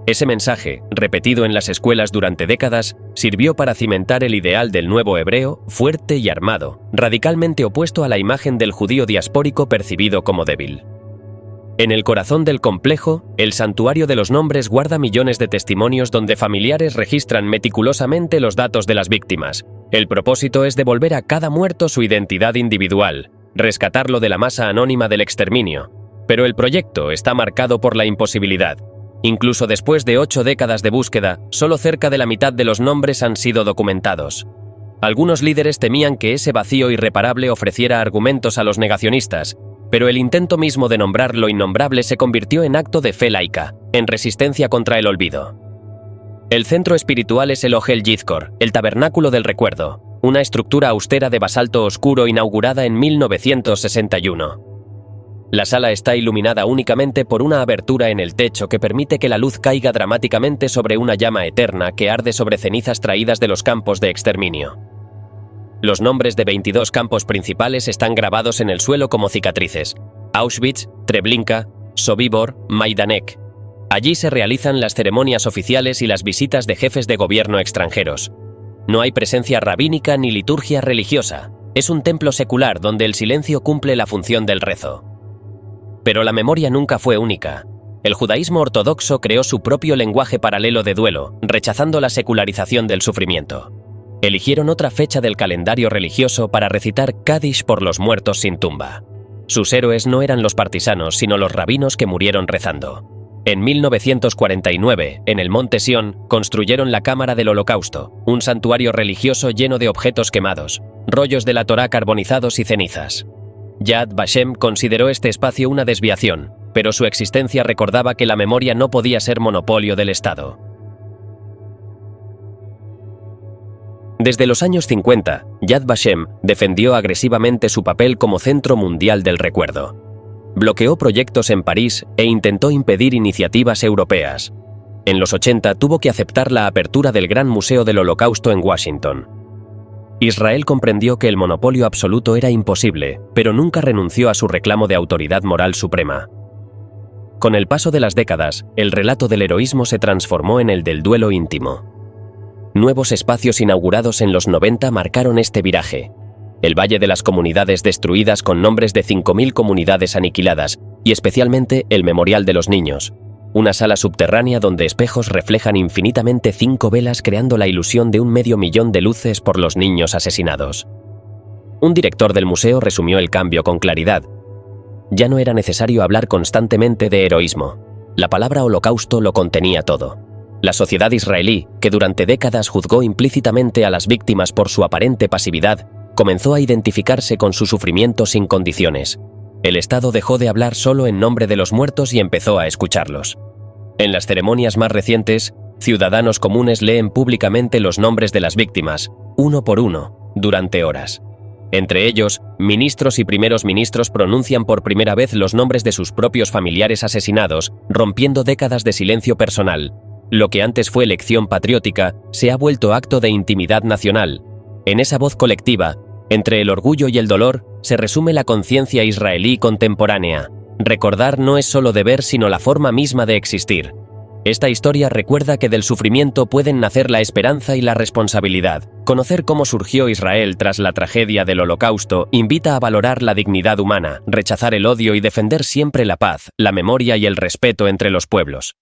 Ese mensaje, repetido en las escuelas durante décadas, sirvió para cimentar el ideal del nuevo hebreo, fuerte y armado, radicalmente opuesto a la imagen del judío diaspórico percibido como débil. En el corazón del complejo, el Santuario de los Nombres guarda millones de testimonios donde familiares registran meticulosamente los datos de las víctimas. El propósito es devolver a cada muerto su identidad individual, rescatarlo de la masa anónima del exterminio. Pero el proyecto está marcado por la imposibilidad. Incluso después de 8 décadas de búsqueda, solo cerca de la mitad de los nombres han sido documentados. Algunos líderes temían que ese vacío irreparable ofreciera argumentos a los negacionistas, pero el intento mismo de nombrar lo innombrable se convirtió en acto de fe laica, en resistencia contra el olvido. El centro espiritual es el Ohel Yizkor, el tabernáculo del recuerdo, una estructura austera de basalto oscuro inaugurada en 1961. La sala está iluminada únicamente por una abertura en el techo que permite que la luz caiga dramáticamente sobre una llama eterna que arde sobre cenizas traídas de los campos de exterminio. Los nombres de 22 campos principales están grabados en el suelo como cicatrices: Auschwitz, Treblinka, Sobibor, Majdanek. Allí se realizan las ceremonias oficiales y las visitas de jefes de gobierno extranjeros. No hay presencia rabínica ni liturgia religiosa. Es un templo secular donde el silencio cumple la función del rezo. Pero la memoria nunca fue única. El judaísmo ortodoxo creó su propio lenguaje paralelo de duelo, rechazando la secularización del sufrimiento. Eligieron otra fecha del calendario religioso para recitar Kadish por los muertos sin tumba. Sus héroes no eran los partisanos, sino los rabinos que murieron rezando. En 1949, en el Monte Sión, construyeron la Cámara del Holocausto, un santuario religioso lleno de objetos quemados, rollos de la Torá carbonizados y cenizas. Yad Vashem consideró este espacio una desviación, pero su existencia recordaba que la memoria no podía ser monopolio del Estado. Desde los años 50, Yad Vashem defendió agresivamente su papel como centro mundial del recuerdo. Bloqueó proyectos en París e intentó impedir iniciativas europeas. En los 80 tuvo que aceptar la apertura del Gran Museo del Holocausto en Washington. Israel comprendió que el monopolio absoluto era imposible, pero nunca renunció a su reclamo de autoridad moral suprema. Con el paso de las décadas, el relato del heroísmo se transformó en el del duelo íntimo. Nuevos espacios inaugurados en los 90 marcaron este viraje. El Valle de las Comunidades destruidas con nombres de 5.000 comunidades aniquiladas, y especialmente el Memorial de los Niños, una sala subterránea donde espejos reflejan infinitamente 5 velas creando la ilusión de 500.000 de luces por los niños asesinados. Un director del museo resumió el cambio con claridad. Ya no era necesario hablar constantemente de heroísmo. La palabra holocausto lo contenía todo. La sociedad israelí, que durante décadas juzgó implícitamente a las víctimas por su aparente pasividad, comenzó a identificarse con su sufrimiento sin condiciones. El Estado dejó de hablar solo en nombre de los muertos y empezó a escucharlos. En las ceremonias más recientes, ciudadanos comunes leen públicamente los nombres de las víctimas, uno por uno, durante horas. Entre ellos, ministros y primeros ministros pronuncian por primera vez los nombres de sus propios familiares asesinados, rompiendo décadas de silencio personal. Lo que antes fue lección patriótica, se ha vuelto acto de intimidad nacional. En esa voz colectiva, entre el orgullo y el dolor, se resume la conciencia israelí contemporánea. Recordar no es solo deber, sino la forma misma de existir. Esta historia recuerda que del sufrimiento pueden nacer la esperanza y la responsabilidad. Conocer cómo surgió Israel tras la tragedia del Holocausto invita a valorar la dignidad humana, rechazar el odio y defender siempre la paz, la memoria y el respeto entre los pueblos.